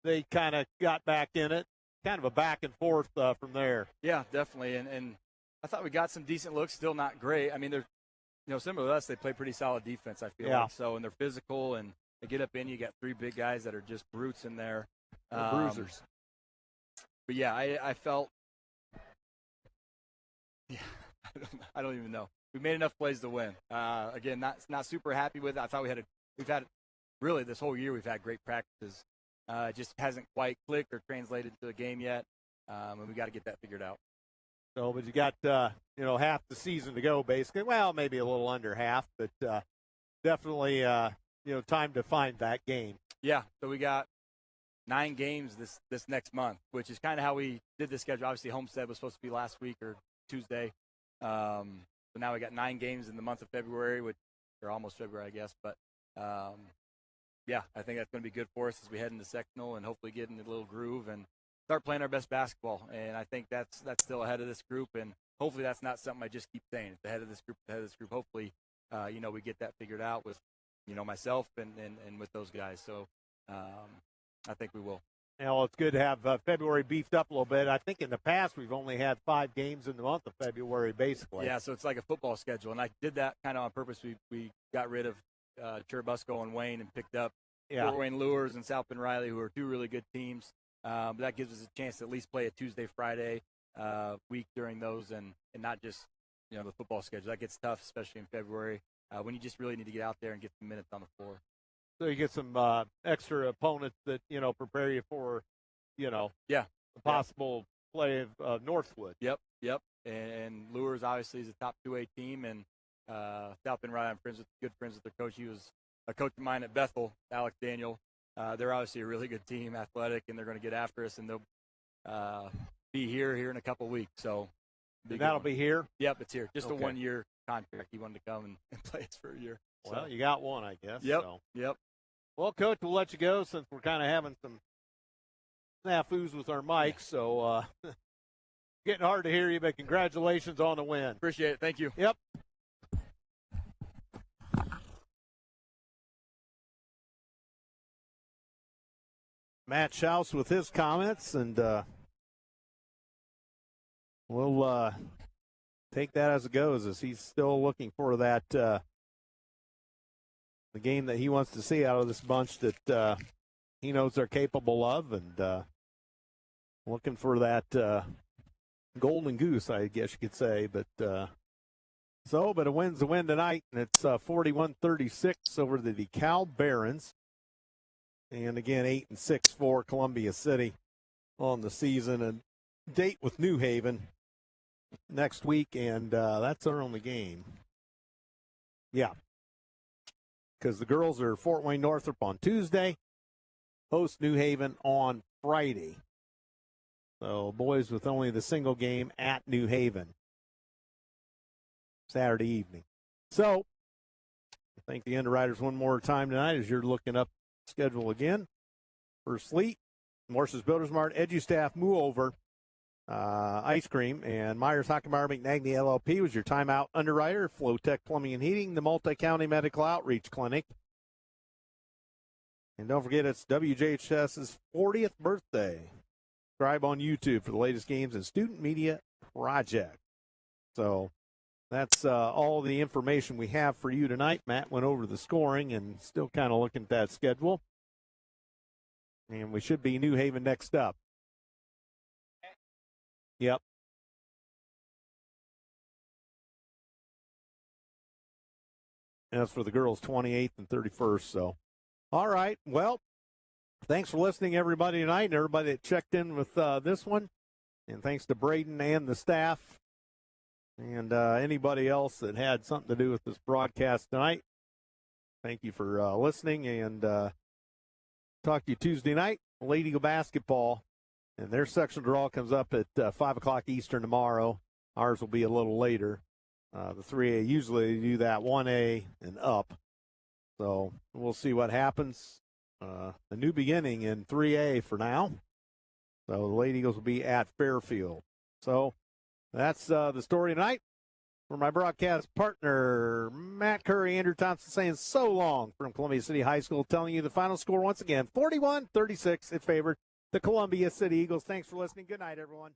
They kind of got back in it, kind of a back and forth from there. Yeah, definitely, and I thought we got some decent looks, still not great. I mean, they're, similar to us, they play pretty solid defense, I feel like. So, and they're physical, and they get up in you. You got 3 big guys that are just brutes in there. Bruisers. But, yeah, I felt – yeah, I don't even know. We made enough plays to win. Again, not super happy with it. I thought we've had really this whole year we've had great practices. It just hasn't quite clicked or translated to a game yet, and we got to get that figured out. So, but you got half the season to go, basically. Well, maybe a little under half, but definitely time to find that game. Yeah. So we got 9 games this next month, which is kind of how we did the schedule. Obviously, Homestead was supposed to be last week or Tuesday. So now we got 9 games in the month of February, or almost February, I guess. But yeah, I think that's going to be good for us as we head into sectional and hopefully get in a little groove and start playing our best basketball. And I think that's still ahead of this group, and hopefully that's not something I just keep saying. It's ahead of this group, Hopefully, we get that figured out with, myself and with those guys. So I think we will. Well, it's good to have February beefed up a little bit. I think in the past we've only had 5 games in the month of February, basically. Yeah, so it's like a football schedule, and I did that kind of on purpose. We got rid of Churubusco and Wayne and picked up Fort Wayne Lures and South Bend Riley, who are 2 really good teams. But that gives us a chance to at least play a Tuesday, Friday week during those, and not just the football schedule. That gets tough, especially in February when you just really need to get out there and get some minutes on the floor. So you get some extra opponents that prepare you for the possible play of Northwood. Yep. And Lures obviously is a top 2A team, and South Bend Riley, I'm good friends with their coach. He was a coach of mine at Bethel, Alex Daniel. They're obviously a really good team, athletic, and they're going to get after us, and they'll be here in a couple weeks. So that'll be here? Yep, it's here. Just a 1-year contract. He wanted to come and play us for a year. Well, you got one, I guess. Yep. So. Yep. Well, Coach, we'll let you go since we're kind of having some snafus with our mics. So getting hard to hear you, but congratulations on the win. Appreciate it. Thank you. Yep. Matt Schaus with his comments, and we'll take that as it goes, as he's still looking for that the game that he wants to see out of this bunch that he knows they're capable of, and looking for that golden goose, I guess you could say. But a win's a win tonight, and it's 41-36 over the Dekalb Barons. And again, 8-6 for Columbia City on the season. And date with New Haven next week, and that's our only game. Yeah. Because the girls are Fort Wayne Northrop on Tuesday, host New Haven on Friday. So boys with only the single game at New Haven Saturday evening. So thank the underwriters one more time tonight as you're looking up the schedule again. For Sleet, Morse's Builders Mart, EduStaff, Moveover, Ice Cream, and Myers Hockenmeyer McNagny LLP was your timeout underwriter. Flowtech Plumbing and Heating, the Multi-County Medical Outreach Clinic. And don't forget, it's WJHS's 40th birthday. Subscribe on YouTube for the latest games and student media project. So that's all the information we have for you tonight. Matt went over the scoring and still kind of looking at that schedule. And we should be New Haven next up. Yep. And that's for the girls, 28th and 31st. So, all right. Well, thanks for listening, everybody, tonight, and everybody that checked in with this one. And thanks to Braden and the staff and anybody else that had something to do with this broadcast tonight. Thank you for listening, and talk to you Tuesday night. Lady Eagle basketball. And their sectional draw comes up at 5 o'clock Eastern tomorrow. Ours will be a little later. The 3A usually do that 1A and up. So we'll see what happens. A new beginning in 3A for now. So the Lady Eagles will be at Fairfield. So that's the story tonight. For my broadcast partner, Matt Curry, Andrew Thompson saying so long from Columbia City High School, telling you the final score once again, 41-36 in favor the Columbia City Eagles. Thanks for listening. Good night, everyone.